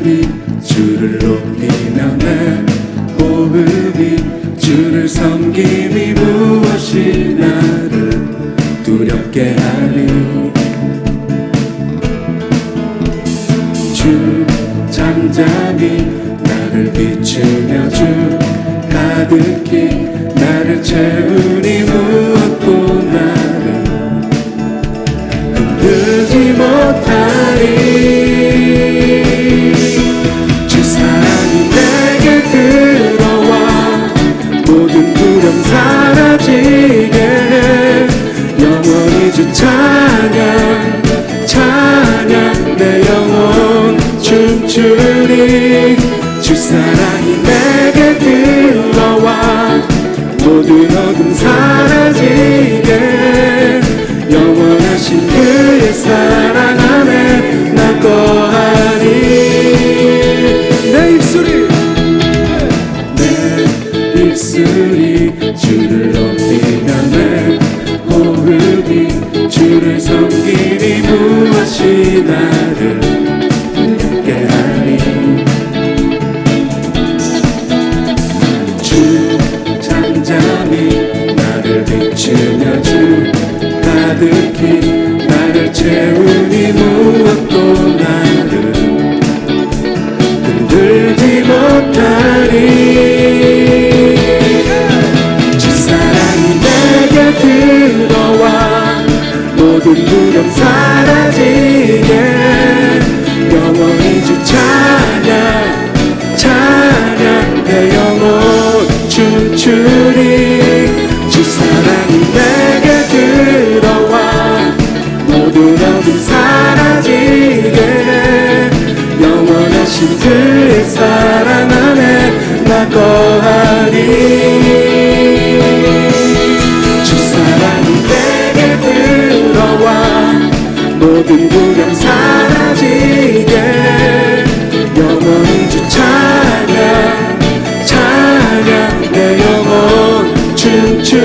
호흡이 주를 높이며 내 호흡이 주를 섬김이 무엇이 나를 두렵게 하리. 주 잠잠히 나를 비추며 주 가득히 나를 채우니 무엇도 나를 흔들지 못하리. 주 사랑이 내게 들어와 모든 두려움 사라지게 해. 영원히 주 찬양 찬양 내 영혼 춤추리. 주 사랑이 내게 들어와 모든 어둠 사라지게 영원하신 그의 사랑 안에 나 거하리. 내 입술이 주를 높이며 내 호흡이 주를 섬기니 무엇이 나를 두렵게 하리. 주 잠잠히 나를 비추며 주 가득히 나를 채우니 무엇도 나를 흔들지 못하리. 주 사랑이 내게 들어와 모든 두려움 사라지게 영원히 주 찬양 찬양 내 영혼 춤추리. 주 사랑이 내게 들어와 모든 어둠 사라지게 영원하신 그의 사랑 안에 나 거하리. 주 사랑이 내게 들어와 모든 두려움 사라지게 영원히 주 찬양 찬양 내 영혼 춤추리.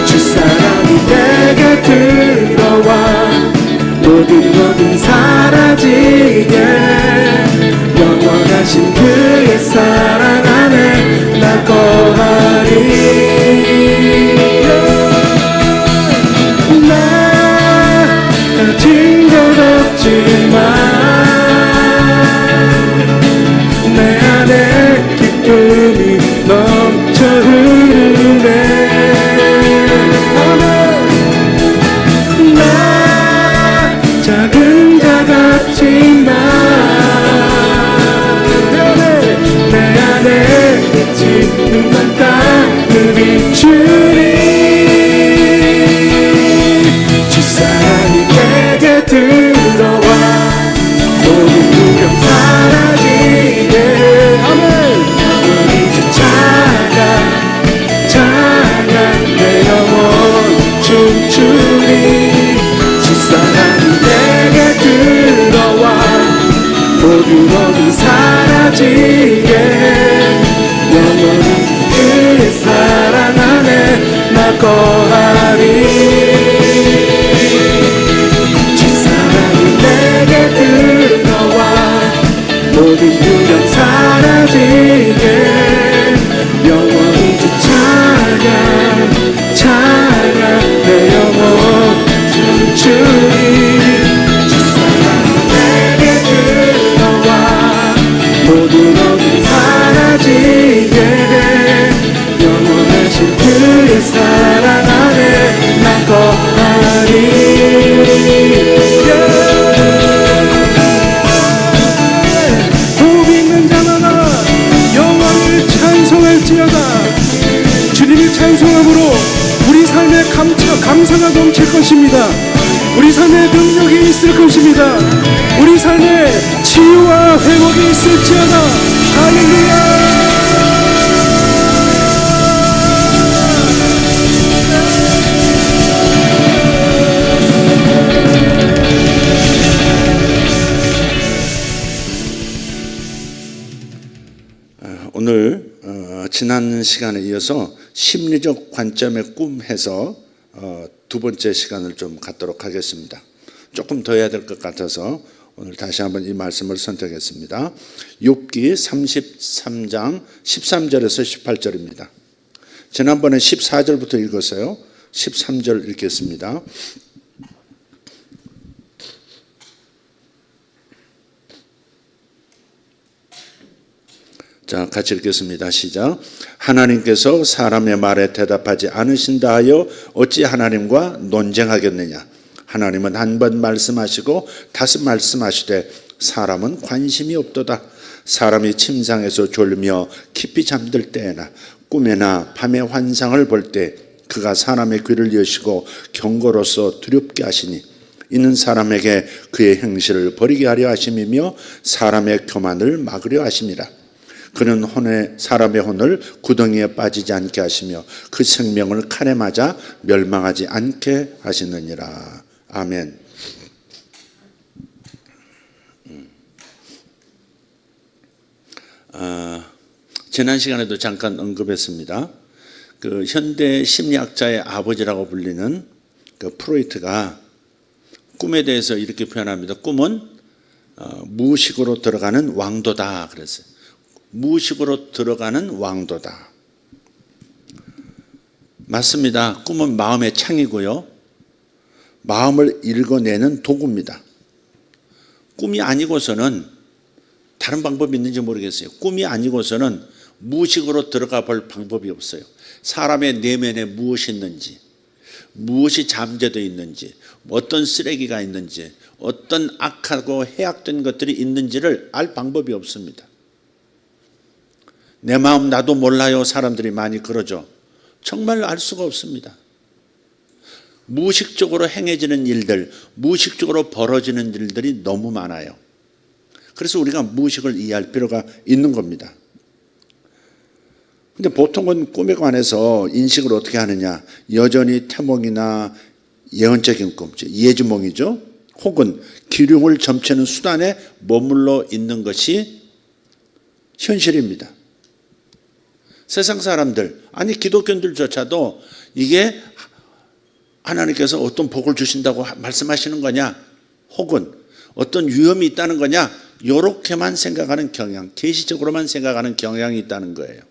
주 사랑이 내게 들어와 모든 어둠 사라지게 영원하신 그의 사랑 안에 나 거하리. 나 가진 것 없지만 내 안에 기쁨이 넘쳐 흐르네. 나 작은 자 같지만 내 안에 지는 땅을 비추리. 주 사랑이 내게 들어와 모든 두려움 사라지게 영원히 주 찬양 찬양 내 영혼 춤추리. 주 사랑이 내게 들어와 모든 어둠 사라지게 영원히 그의 사랑 안에 나 거하리. 주 사랑이 내게 들어와 모든 두려움 사라지게 영원히 주 찬양 찬양 내 영혼 춤추리. 주 사랑이 내게 들어와 모든 어둠 사라지게 영원하신 그의 사랑 안에 나 거하리. 호흡 있는 자마다 영광을 찬송할지어다. 주님을 찬송함으로 우리 삶에 감사가 넘칠 것입니다. 우리 삶에 능력이 있을 것입니다. 우리 삶에 치유와 회복이 있을지어다. 할렐루야. 오늘 지난 시간에 이어서 심리적 관점의 꿈 해서 두 번째 시간을 좀 갖도록 하겠습니다. 조금 더 해야 될 것 같아서 오늘 다시 한번 이 말씀을 선택했습니다. 욥기 33장 13절에서 18절입니다. 지난번에 14절부터 읽었어요. 13절 읽겠습니다. 자, 같이 읽겠습니다. 시작. 하나님께서 사람의 말에 대답하지 않으신다 하여 어찌 하나님과 논쟁하겠느냐. 하나님은 한 번 말씀하시고 다시 말씀하시되 사람은 관심이 없도다. 사람이 침상에서 졸며 깊이 잠들 때에나 꿈에나 밤의 환상을 볼 때 그가 사람의 귀를 여시고 경고로서 두렵게 하시니 이는 사람에게 그의 행실을 버리게 하려 하심이며 사람의 교만을 막으려 하심이라. 그는 사람의 혼을 구덩이에 빠지지 않게 하시며 그 생명을 칼에 맞아 멸망하지 않게 하시느니라. 아멘. 지난 시간에도 잠깐 언급했습니다. 그 현대 심리학자의 아버지라고 불리는 그 프로이트가 꿈에 대해서 이렇게 표현합니다. 꿈은 무의식으로 들어가는 왕도다 그랬어요. 무의식으로 들어가는 왕도다. 맞습니다. 꿈은 마음의 창이고요. 마음을 읽어내는 도구입니다. 꿈이 아니고서는 다른 방법이 있는지 모르겠어요. 꿈이 아니고서는 무의식으로 들어가 볼 방법이 없어요. 사람의 내면에 무엇이 있는지, 무엇이 잠재되어 있는지, 어떤 쓰레기가 있는지, 어떤 악하고 해악된 것들이 있는지를 알 방법이 없습니다. 내 마음 나도 몰라요. 사람들이 많이 그러죠. 정말 알 수가 없습니다. 무의식적으로 행해지는 일들, 무의식적으로 벌어지는 일들이 너무 많아요. 그래서 우리가 무의식을 이해할 필요가 있는 겁니다. 근데 보통은 꿈에 관해서 인식을 어떻게 하느냐. 여전히 태몽이나 예언적인 꿈, 예지몽이죠. 혹은 기륭을 점치는 수단에 머물러 있는 것이 현실입니다. 세상 사람들, 아니 기독교인들조차도 이게 하나님께서 어떤 복을 주신다고 말씀하시는 거냐, 혹은 어떤 위험이 있다는 거냐, 이렇게만 생각하는 경향, 계시적으로만 생각하는 경향이 있다는 거예요.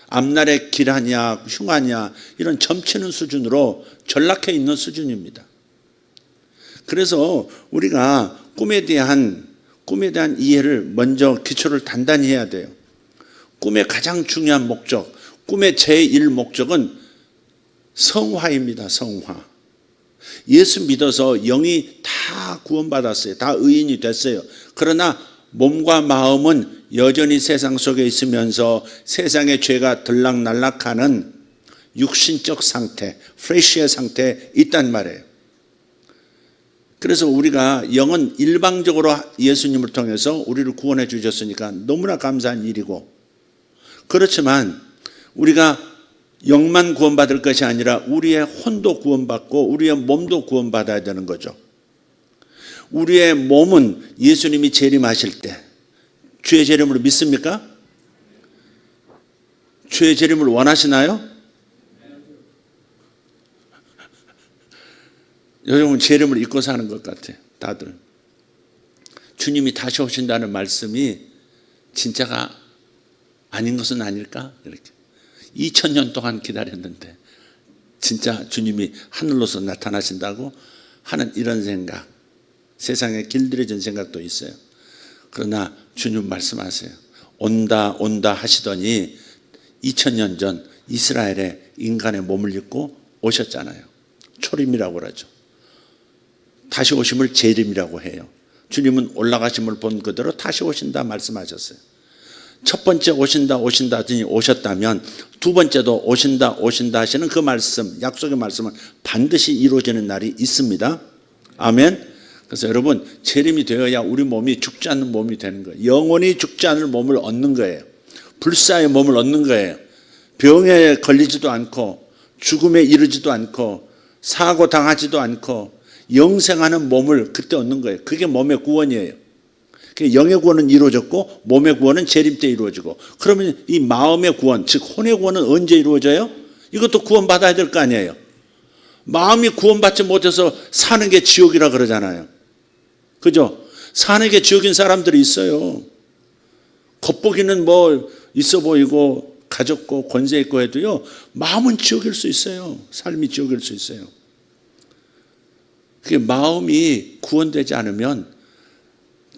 앞날에 길하냐 흉하냐 이런 점치는 수준으로 전락해 있는 수준입니다. 그래서 우리가 꿈에 대한 이해를 먼저 기초를 단단히 해야 돼요. 꿈의 가장 중요한 목적, 꿈의 제1목적은 성화입니다. 성화. 예수 믿어서 영이 다 구원받았어요. 다 의인이 됐어요. 그러나 몸과 마음은 여전히 세상 속에 있으면서 세상의 죄가 들락날락하는 육신적 상태, 프레쉬의 상태에 있단 말이에요. 그래서 우리가 영은 일방적으로 예수님을 통해서 우리를 구원해 주셨으니까 너무나 감사한 일이고, 그렇지만 우리가 영만 구원받을 것이 아니라 우리의 혼도 구원받고 우리의 몸도 구원받아야 되는 거죠. 우리의 몸은 예수님이 재림하실 때 주의 재림을 믿습니까? 주의 재림을 원하시나요? 요즘은 재림을 잊고 사는 것 같아요. 다들. 주님이 다시 오신다는 말씀이 진짜가 아닌 것은 아닐까? 이렇게 2000년 동안 기다렸는데 진짜 주님이 하늘로서 나타나신다고 하는 이런 생각, 세상에 길들여진 생각도 있어요. 그러나 주님 말씀하세요. 온다 하시더니 2000년 전 이스라엘에 인간의 몸을 입고 오셨잖아요. 초림이라고 그러죠. 다시 오심을 재림이라고 해요. 주님은 올라가심을 본 그대로 다시 오신다 말씀하셨어요. 첫 번째 오신다 하더니 오셨다면 두 번째도 오신다 하시는 그 말씀, 약속의 말씀은 반드시 이루어지는 날이 있습니다. 아멘. 그래서 여러분, 재림이 되어야 우리 몸이 죽지 않는 몸이 되는 거예요. 영원히 죽지 않을 몸을 얻는 거예요. 불사의 몸을 얻는 거예요. 병에 걸리지도 않고 죽음에 이르지도 않고 사고 당하지도 않고 영생하는 몸을 그때 얻는 거예요. 그게 몸의 구원이에요. 영의 구원은 이루어졌고 몸의 구원은 재림 때 이루어지고, 그러면 이 마음의 구원, 즉 혼의 구원은 언제 이루어져요? 이것도 구원받아야 될 거 아니에요. 마음이 구원받지 못해서 사는 게 지옥이라 그러잖아요. 그죠? 산에게 지옥인 사람들이 있어요. 겉보기는 뭐 있어 보이고 가졌고 권세 있고 해도요, 마음은 지옥일 수 있어요. 삶이 지옥일 수 있어요. 그게 마음이 구원되지 않으면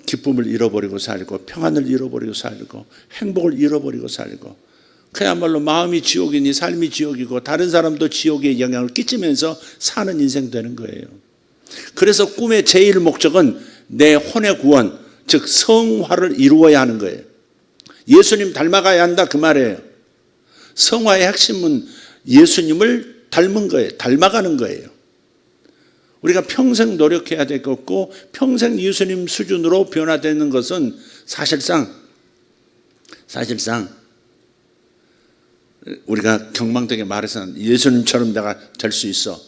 기쁨을 잃어버리고 살고 평안을 잃어버리고 살고 행복을 잃어버리고 살고, 그야말로 마음이 지옥이니 삶이 지옥이고 다른 사람도 지옥에 영향을 끼치면서 사는 인생 되는 거예요. 그래서 꿈의 제일 목적은 내 혼의 구원, 즉 성화를 이루어야 하는 거예요. 예수님 닮아가야 한다 그 말이에요. 성화의 핵심은 예수님을 닮은 거예요. 닮아가는 거예요. 우리가 평생 노력해야 될 것 같고 평생 예수님 수준으로 변화되는 것은 사실상 우리가 경망되게 말해서는 예수님처럼 내가 될 수 있어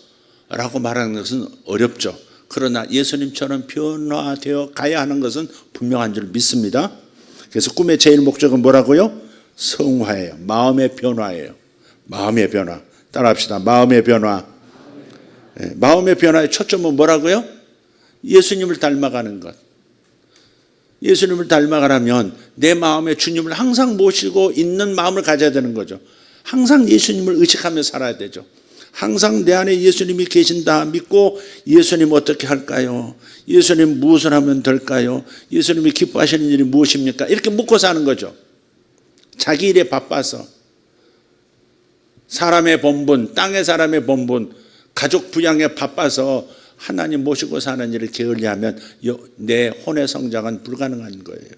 라고 말하는 것은 어렵죠. 그러나 예수님처럼 변화되어 가야 하는 것은 분명한 줄 믿습니다. 그래서 꿈의 제일 목적은 뭐라고요? 성화예요. 마음의 변화예요. 마음의 변화. 따라합시다. 마음의 변화. 네, 마음의 변화의 초점은 뭐라고요? 예수님을 닮아가는 것. 예수님을 닮아가려면 내 마음에 주님을 항상 모시고 있는 마음을 가져야 되는 거죠. 항상 예수님을 의식하며 살아야 되죠. 항상 내 안에 예수님이 계신다 믿고 예수님 어떻게 할까요? 예수님 무엇을 하면 될까요? 예수님이 기뻐하시는 일이 무엇입니까? 이렇게 묻고 사는 거죠. 자기 일에 바빠서 사람의 본분, 땅의 사람의 본분, 가족 부양에 바빠서 하나님 모시고 사는 일을 게을리하면 내 혼의 성장은 불가능한 거예요.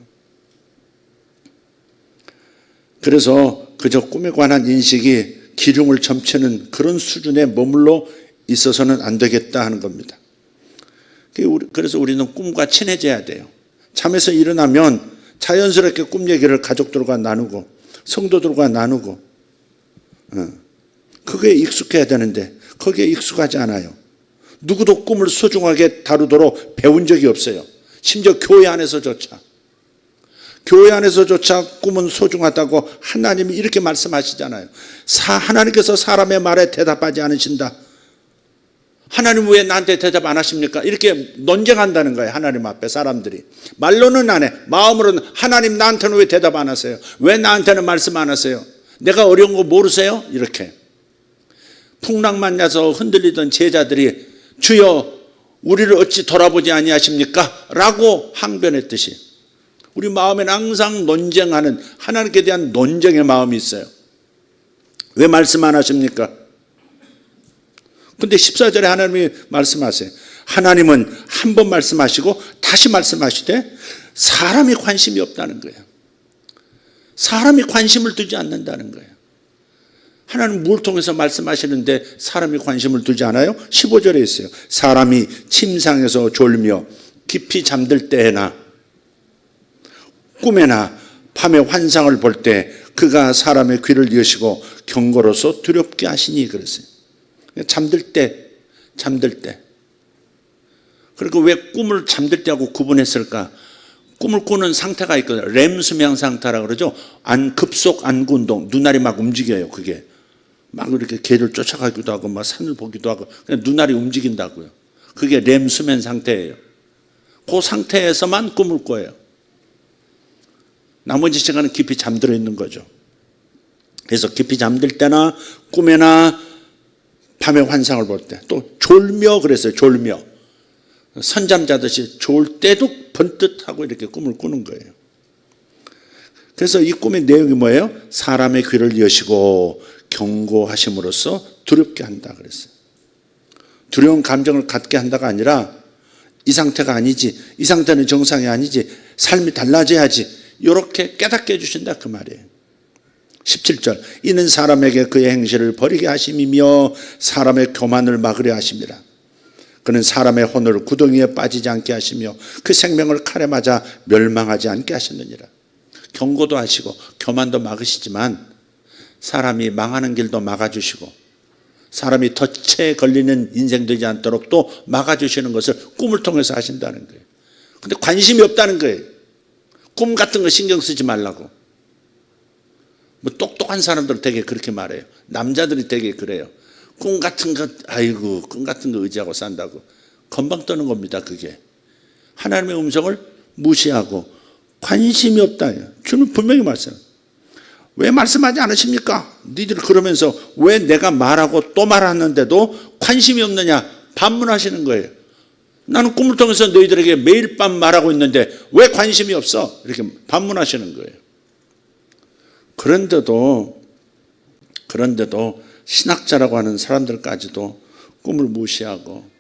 그래서 그저 꿈에 관한 인식이 기륭을 점치는 그런 수준에 머물러 있어서는 안 되겠다 하는 겁니다. 그래서 우리는 꿈과 친해져야 돼요. 잠에서 일어나면 자연스럽게 꿈 얘기를 가족들과 나누고 성도들과 나누고 그게 익숙해야 되는데 거기에 익숙하지 않아요. 누구도 꿈을 소중하게 다루도록 배운 적이 없어요. 심지어 교회 안에서조차 꿈은 소중하다고 하나님이 이렇게 말씀하시잖아요. 하나님께서 사람의 말에 대답하지 않으신다. 하나님 왜 나한테 대답 안 하십니까? 이렇게 논쟁한다는 거예요. 하나님 앞에 사람들이. 말로는 안 해. 마음으로는 하나님 나한테는 왜 대답 안 하세요? 왜 나한테는 말씀 안 하세요? 내가 어려운 거 모르세요? 이렇게. 풍랑만 나서 흔들리던 제자들이 주여 우리를 어찌 돌아보지 아니하십니까? 라고 항변했듯이 우리 마음에는 항상 논쟁하는 하나님께 대한 논쟁의 마음이 있어요. 왜 말씀 안 하십니까? 근데 14절에 하나님이 말씀하세요. 하나님은 한 번 말씀하시고 다시 말씀하시되 사람이 관심이 없다는 거예요. 사람이 관심을 두지 않는다는 거예요. 하나님 뭘 통해서 말씀하시는데 사람이 관심을 두지 않아요? 15절에 있어요. 사람이 침상에서 졸며 깊이 잠들 때나 꿈에나 밤에 환상을 볼 때 그가 사람의 귀를 여시고 경고로서 두렵게 하시니 그랬어요. 잠들 때. 그리고 왜 꿈을 잠들 때하고 구분했을까? 꿈을 꾸는 상태가 있거든요. 렘 수면 상태라고 그러죠. 급속 안구 운동, 눈알이 막 움직여요. 그게 막 이렇게 개를 쫓아가기도 하고 막 산을 보기도 하고 그냥 눈알이 움직인다고요. 그게 렘 수면 상태예요. 그 상태에서만 꿈을 꿔요. 나머지 시간은 깊이 잠들어 있는 거죠. 그래서 깊이 잠들 때나 꿈에나 밤에 환상을 볼 때 또 졸며 그랬어요. 졸며 선잠 자듯이 졸 때도 번뜩하고 이렇게 꿈을 꾸는 거예요. 그래서 이 꿈의 내용이 뭐예요? 사람의 귀를 여시고 경고하심으로써 두렵게 한다 그랬어요. 두려운 감정을 갖게 한다가 아니라 이 상태가 아니지, 이 상태는 정상이 아니지, 삶이 달라져야지 이렇게 깨닫게 해주신다 그 말이에요. 17절 이는 사람에게 그의 행실을 버리게 하심이며 사람의 교만을 막으려 하심이라. 그는 사람의 혼을 구덩이에 빠지지 않게 하시며 그 생명을 칼에 맞아 멸망하지 않게 하셨느니라. 경고도 하시고 교만도 막으시지만 사람이 망하는 길도 막아주시고 사람이 덫에 걸리는 인생 되지 않도록 또 막아주시는 것을 꿈을 통해서 하신다는 거예요. 근데 관심이 없다는 거예요. 꿈 같은 거 신경 쓰지 말라고. 뭐 똑똑한 사람들은 되게 그렇게 말해요. 남자들이 되게 그래요. 꿈 같은 거, 꿈 같은 거 의지하고 산다고. 건방 떠는 겁니다, 그게. 하나님의 음성을 무시하고 관심이 없다. 주님 분명히 말씀해요. 왜 말씀하지 않으십니까? 니들 그러면서 왜 내가 말하고 또 말하는데도 관심이 없느냐 반문하시는 거예요. 나는 꿈을 통해서 너희들에게 매일 밤 말하고 있는데 왜 관심이 없어? 이렇게 반문하시는 거예요. 그런데도 신학자라고 하는 사람들까지도 꿈을 무시하고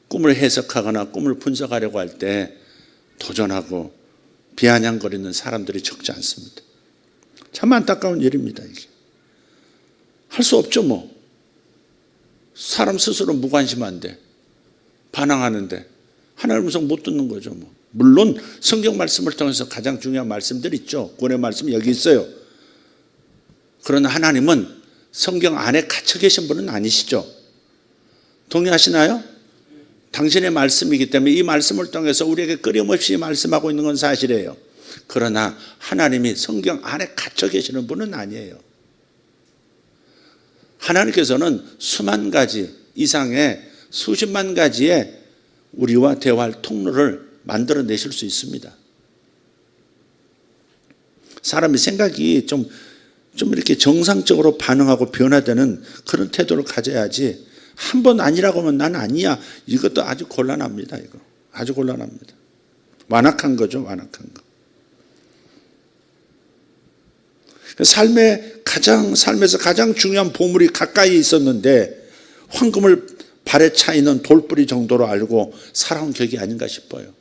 꿈을 해석하거나 꿈을 분석하려고 할 때 도전하고 비아냥거리는 사람들이 적지 않습니다. 참 안타까운 일입니다. 이게 할 수 없죠. 뭐 사람 스스로 무관심한데 반항하는데 하나님 음성 못 듣는 거죠. 뭐 물론 성경 말씀을 통해서 가장 중요한 말씀들이 있죠. 구원의 말씀이 여기 있어요. 그러나 하나님은 성경 안에 갇혀 계신 분은 아니시죠. 동의하시나요? 당신의 말씀이기 때문에 이 말씀을 통해서 우리에게 끊임없이 말씀하고 있는 건 사실이에요. 그러나 하나님이 성경 안에 갇혀 계시는 분은 아니에요. 하나님께서는 수만 가지 이상의 수십만 가지의 우리와 대화할 통로를 만들어내실 수 있습니다. 사람이 생각이 좀 이렇게 정상적으로 반응하고 변화되는 그런 태도를 가져야지 한 번 아니라고 하면 난 아니야. 이것도 아주 곤란합니다. 이거 아주 곤란합니다. 완악한 거죠. 완악한 거. 삶에서 가장 중요한 보물이 가까이 있었는데 황금을 발에 차 있는 돌뿌리 정도로 알고 살아온 격이 아닌가 싶어요.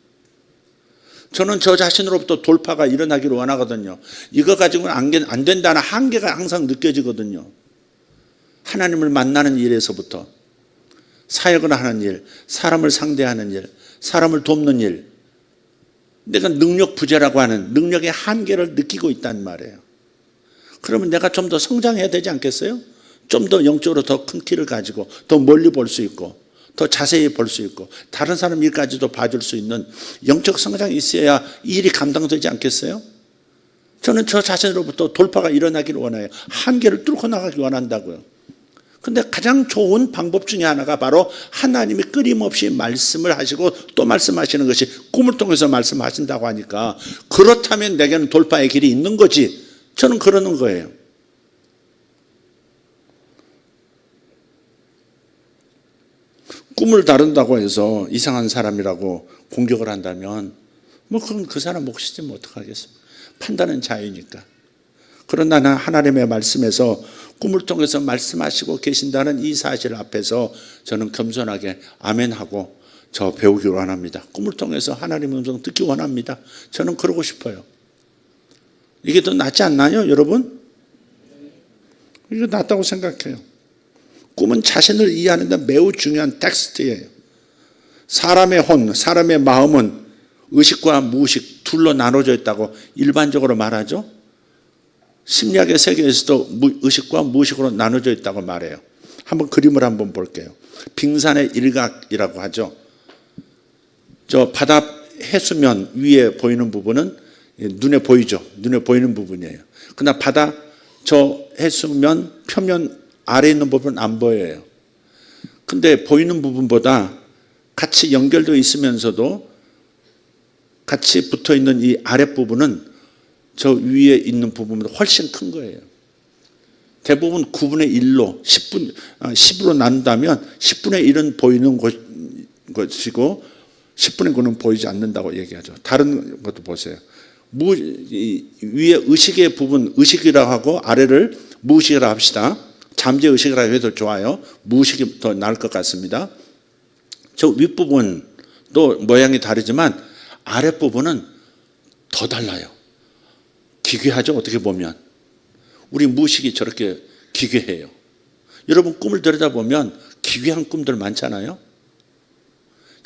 저는 저 자신으로부터 돌파가 일어나기를 원하거든요. 이거 가지고는 안 된다는 한계가 항상 느껴지거든요. 하나님을 만나는 일에서부터 사역을 하는 일, 사람을 상대하는 일, 사람을 돕는 일, 내가 능력 부재라고 하는 능력의 한계를 느끼고 있단 말이에요. 그러면 내가 좀 더 성장해야 되지 않겠어요? 좀 더 영적으로 더 큰 키를 가지고 더 멀리 볼 수 있고 더 자세히 볼 수 있고 다른 사람 일까지도 봐줄 수 있는 영적 성장이 있어야 이 일이 감당되지 않겠어요? 저는 저 자신으로부터 돌파가 일어나기를 원해요. 한계를 뚫고 나가기 원한다고요. 근데 가장 좋은 방법 중에 하나가 바로 하나님이 끊임없이 말씀을 하시고 또 말씀하시는 것이 꿈을 통해서 말씀하신다고 하니까 그렇다면 내게는 돌파의 길이 있는 거지. 저는 그러는 거예요. 꿈을 다룬다고 해서 이상한 사람이라고 공격을 한다면 뭐 그건 그 사람 몫이지 뭐 어떡하겠습니까? 판단은 자유니까. 그러나 나는 하나님의 말씀에서 꿈을 통해서 말씀하시고 계신다는 이 사실 앞에서 저는 겸손하게 아멘하고 저 배우기 원합니다. 꿈을 통해서 하나님의 음성 듣기 원합니다. 저는 그러고 싶어요. 이게 더 낫지 않나요, 여러분? 이게 낫다고 생각해요. 꿈은 자신을 이해하는 데 매우 중요한 텍스트예요. 사람의 혼, 사람의 마음은 의식과 무의식 둘로 나눠져 있다고 일반적으로 말하죠. 심리학의 세계에서도 의식과 무의식으로 나눠져 있다고 말해요. 한번 그림을 한번 볼게요. 빙산의 일각이라고 하죠. 저 바다 해수면 위에 보이는 부분은 눈에 보이죠. 눈에 보이는 부분이에요. 그러나 바다 저 해수면 표면 아래에 있는 부분은 안 보여요. 근데 보이는 부분보다 같이 연결되어 있으면서도 같이 붙어 있는 이 아랫부분은 저 위에 있는 부분보다 훨씬 큰 거예요. 대부분 9분의 1로 10으로 나눈다면 10분의 1은 보이는 것이고 10분의 9는 보이지 않는다고 얘기하죠. 다른 것도 보세요. 위에 의식의 부분, 의식이라고 하고 아래를 무의식이라고 합시다. 잠재의식이라고 해도 좋아요. 무의식이 더 나을 것 같습니다. 저 윗부분도 모양이 다르지만 아랫부분은 더 달라요. 기괴하죠. 어떻게 보면 우리 무의식이 저렇게 기괴해요. 여러분 꿈을 들여다보면 기괴한 꿈들 많잖아요.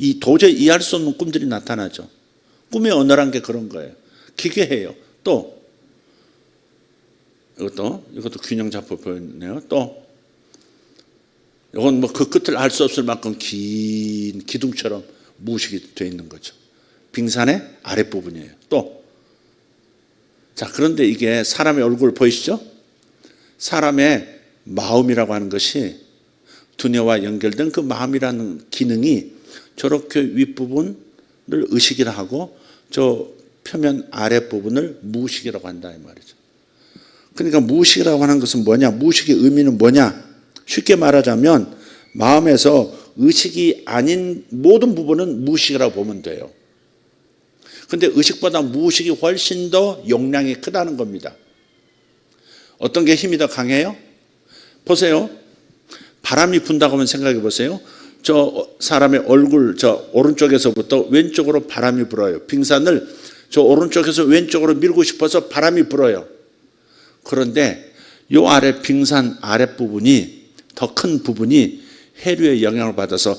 이 도저히 이해할 수 없는 꿈들이 나타나죠. 꿈의 언어란 게 그런 거예요. 기괴해요. 또 이것도 균형 잡혀 보이네요. 또 이건 뭐 그 끝을 알 수 없을 만큼 긴 기둥처럼 무의식이 되어 있는 거죠. 빙산의 아랫부분이에요. 또 자, 그런데 이게 사람의 얼굴 보이시죠? 사람의 마음이라고 하는 것이 두뇌와 연결된 그 마음이라는 기능이 저렇게 윗부분을 의식이라 하고 저 표면 아랫부분을 무의식이라고 한다 이 말이죠. 그러니까 무의식이라고 하는 것은 뭐냐? 무의식의 의미는 뭐냐? 쉽게 말하자면 마음에서 의식이 아닌 모든 부분은 무의식이라고 보면 돼요. 근데 의식보다 무의식이 훨씬 더 용량이 크다는 겁니다. 어떤 게 힘이 더 강해요? 보세요. 바람이 분다고 한번 생각해 보세요. 저 사람의 얼굴 저 오른쪽에서부터 왼쪽으로 바람이 불어요. 빙산을 저 오른쪽에서 왼쪽으로 밀고 싶어서 바람이 불어요. 그런데 요 아래 빙산 아랫부분이 더 큰 부분이 해류의 영향을 받아서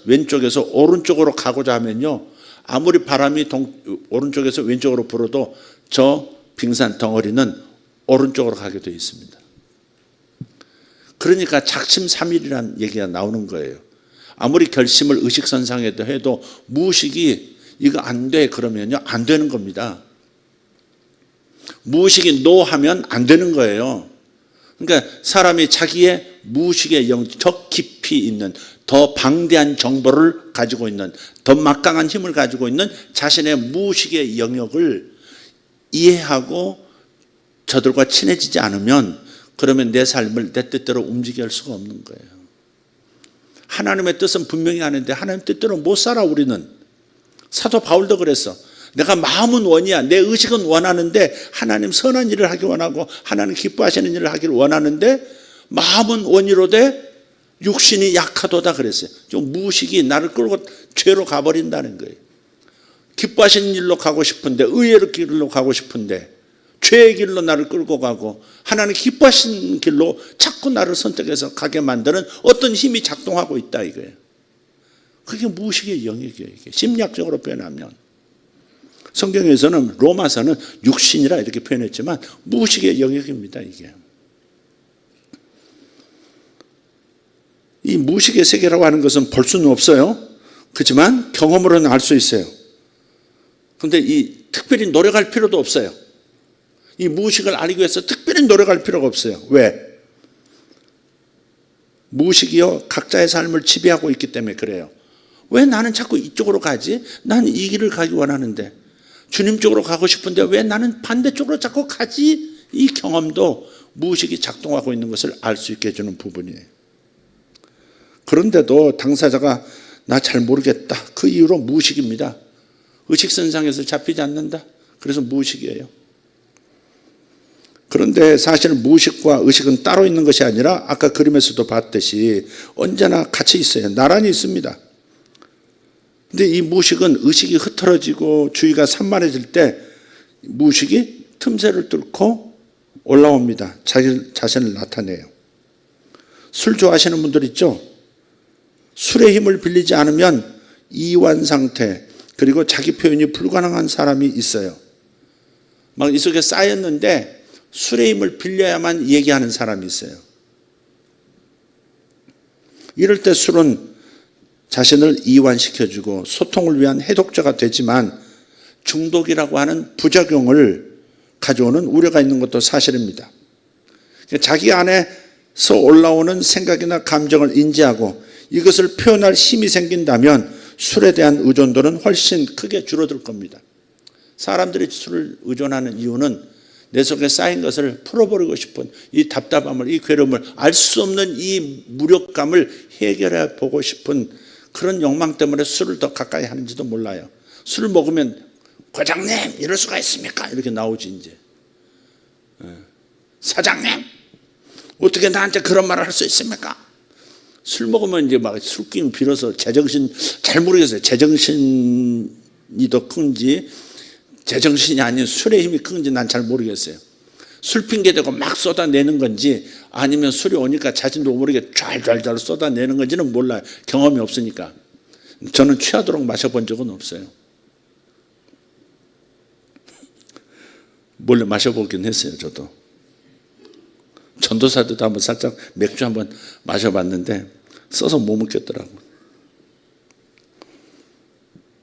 왼쪽에서 오른쪽으로 가고자 하면요. 아무리 바람이 오른쪽에서 왼쪽으로 불어도 저 빙산 덩어리는 오른쪽으로 가게 되어 있습니다. 그러니까 작심삼일이라는 얘기가 나오는 거예요. 아무리 결심을 의식선상에도 해도 무의식이 이거 안 돼 그러면요 안 되는 겁니다. 무의식이 노 하면 안 되는 거예요. 그러니까 사람이 자기의 무의식의 더 깊이 있는 더 방대한 정보를 가지고 있는 더 막강한 힘을 가지고 있는 자신의 무의식의 영역을 이해하고 저들과 친해지지 않으면 그러면 내 삶을 내 뜻대로 움직일 수가 없는 거예요. 하나님의 뜻은 분명히 하는데 하나님 뜻대로 못 살아 우리는. 사도 바울도 그랬어. 내가 마음은 원이야. 내 의식은 원하는데 하나님 선한 일을 하기 원하고 하나님 기뻐하시는 일을 하기를 원하는데 마음은 원이로되 육신이 약하도다 그랬어요. 좀 무의식이 나를 끌고 죄로 가버린다는 거예요. 기뻐하시는 일로 가고 싶은데 의의 길로 가고 싶은데 죄의 길로 나를 끌고 가고 하나님 기뻐하시는 길로 자꾸 나를 선택해서 가게 만드는 어떤 힘이 작동하고 있다 이거예요. 그게 무의식의 영역이에요. 이게 심리학적으로 표현하면 성경에서는 로마서는 육신이라 이렇게 표현했지만 무의식의 영역입니다. 이게 이 무의식의 세계라고 하는 것은 볼 수는 없어요. 그렇지만 경험으로는 알 수 있어요. 그런데 이 특별히 노력할 필요도 없어요. 이 무의식을 알기 위해서 특별히 노력할 필요가 없어요. 왜? 무의식이요 각자의 삶을 지배하고 있기 때문에 그래요. 왜 나는 자꾸 이쪽으로 가지? 난 이 길을 가기 원하는데 주님 쪽으로 가고 싶은데 왜 나는 반대쪽으로 자꾸 가지? 이 경험도 무의식이 작동하고 있는 것을 알 수 있게 해주는 부분이에요. 그런데도 당사자가 나 잘 모르겠다. 그 이유로 무의식입니다. 의식선상에서 잡히지 않는다. 그래서 무의식이에요. 그런데 사실 무의식과 의식은 따로 있는 것이 아니라 아까 그림에서도 봤듯이 언제나 같이 있어요. 나란히 있습니다. 근데 이 무의식은 의식이 흐트러지고 주의가 산만해질 때 무의식이 틈새를 뚫고 올라옵니다. 자기 자신을 나타내요. 술 좋아하시는 분들 있죠? 술의 힘을 빌리지 않으면 이완 상태 그리고 자기 표현이 불가능한 사람이 있어요. 막 이 속에 쌓였는데 술의 힘을 빌려야만 얘기하는 사람이 있어요. 이럴 때 술은 자신을 이완시켜주고 소통을 위한 해독제가 되지만 중독이라고 하는 부작용을 가져오는 우려가 있는 것도 사실입니다. 자기 안에서 올라오는 생각이나 감정을 인지하고 이것을 표현할 힘이 생긴다면 술에 대한 의존도는 훨씬 크게 줄어들 겁니다. 사람들이 술을 의존하는 이유는 내 속에 쌓인 것을 풀어버리고 싶은 이 답답함을, 이 괴로움을, 알 수 없는 이 무력감을 해결해 보고 싶은 그런 욕망 때문에 술을 더 가까이 하는지도 몰라요. 술을 먹으면 과장님 이럴 수가 있습니까? 이렇게 나오지 이제. 사장님 어떻게 나한테 그런 말을 할 수 있습니까? 술 먹으면 이제 막 술김 빌어서 제정신 잘 모르겠어요. 제정신이 더 큰지 제정신이 아닌 술의 힘이 큰지 난 잘 모르겠어요. 술 핑계대고 막 쏟아내는 건지 아니면 술이 오니까 자신도 모르게 잘 쏟아내는 건지는 몰라요. 경험이 없으니까. 저는 취하도록 마셔본 적은 없어요. 몰래 마셔보긴 했어요. 저도. 전도사들도 한번 살짝 맥주 한번 마셔봤는데 써서 못 먹겠더라고요.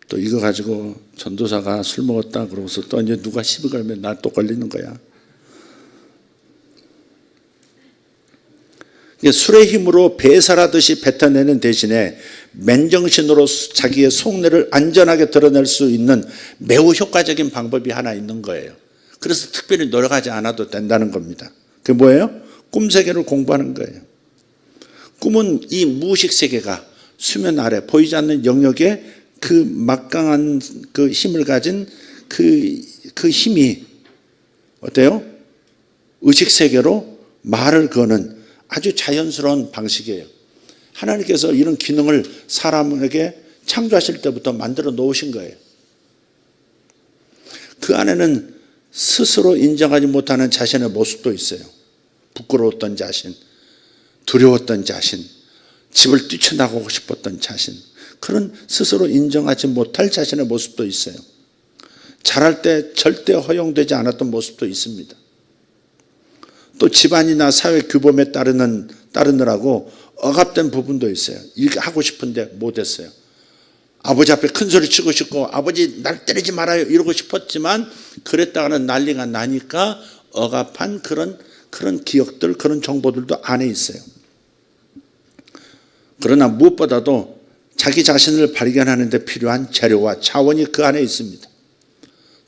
또 이거 가지고 전도사가 술 먹었다 그러고서 또 이제 누가 시비 걸면 나 또 걸리는 거야. 술의 힘으로 배설하듯이 뱉어내는 대신에 맨정신으로 자기의 속내를 안전하게 드러낼 수 있는 매우 효과적인 방법이 하나 있는 거예요. 그래서 특별히 노력하지 않아도 된다는 겁니다. 그게 뭐예요? 꿈 세계를 공부하는 거예요. 꿈은 이 무의식 세계가 수면 아래 보이지 않는 영역에 그 막강한 그 힘을 가진 그 힘이 어때요? 의식 세계로 말을 거는 아주 자연스러운 방식이에요. 하나님께서 이런 기능을 사람에게 창조하실 때부터 만들어 놓으신 거예요. 그 안에는 스스로 인정하지 못하는 자신의 모습도 있어요. 부끄러웠던 자신, 두려웠던 자신, 집을 뛰쳐나가고 싶었던 자신, 그런 스스로 인정하지 못할 자신의 모습도 있어요. 자랄 때 절대 허용되지 않았던 모습도 있습니다. 또 집안이나 사회 규범에 따르느라고 억압된 부분도 있어요. 이렇게 하고 싶은데 못했어요. 아버지 앞에 큰 소리 치고 싶고 아버지 날 때리지 말아요 이러고 싶었지만 그랬다가는 난리가 나니까 억압한 그런 기억들, 그런 정보들도 안에 있어요. 그러나 무엇보다도 자기 자신을 발견하는 데 필요한 재료와 자원이 그 안에 있습니다.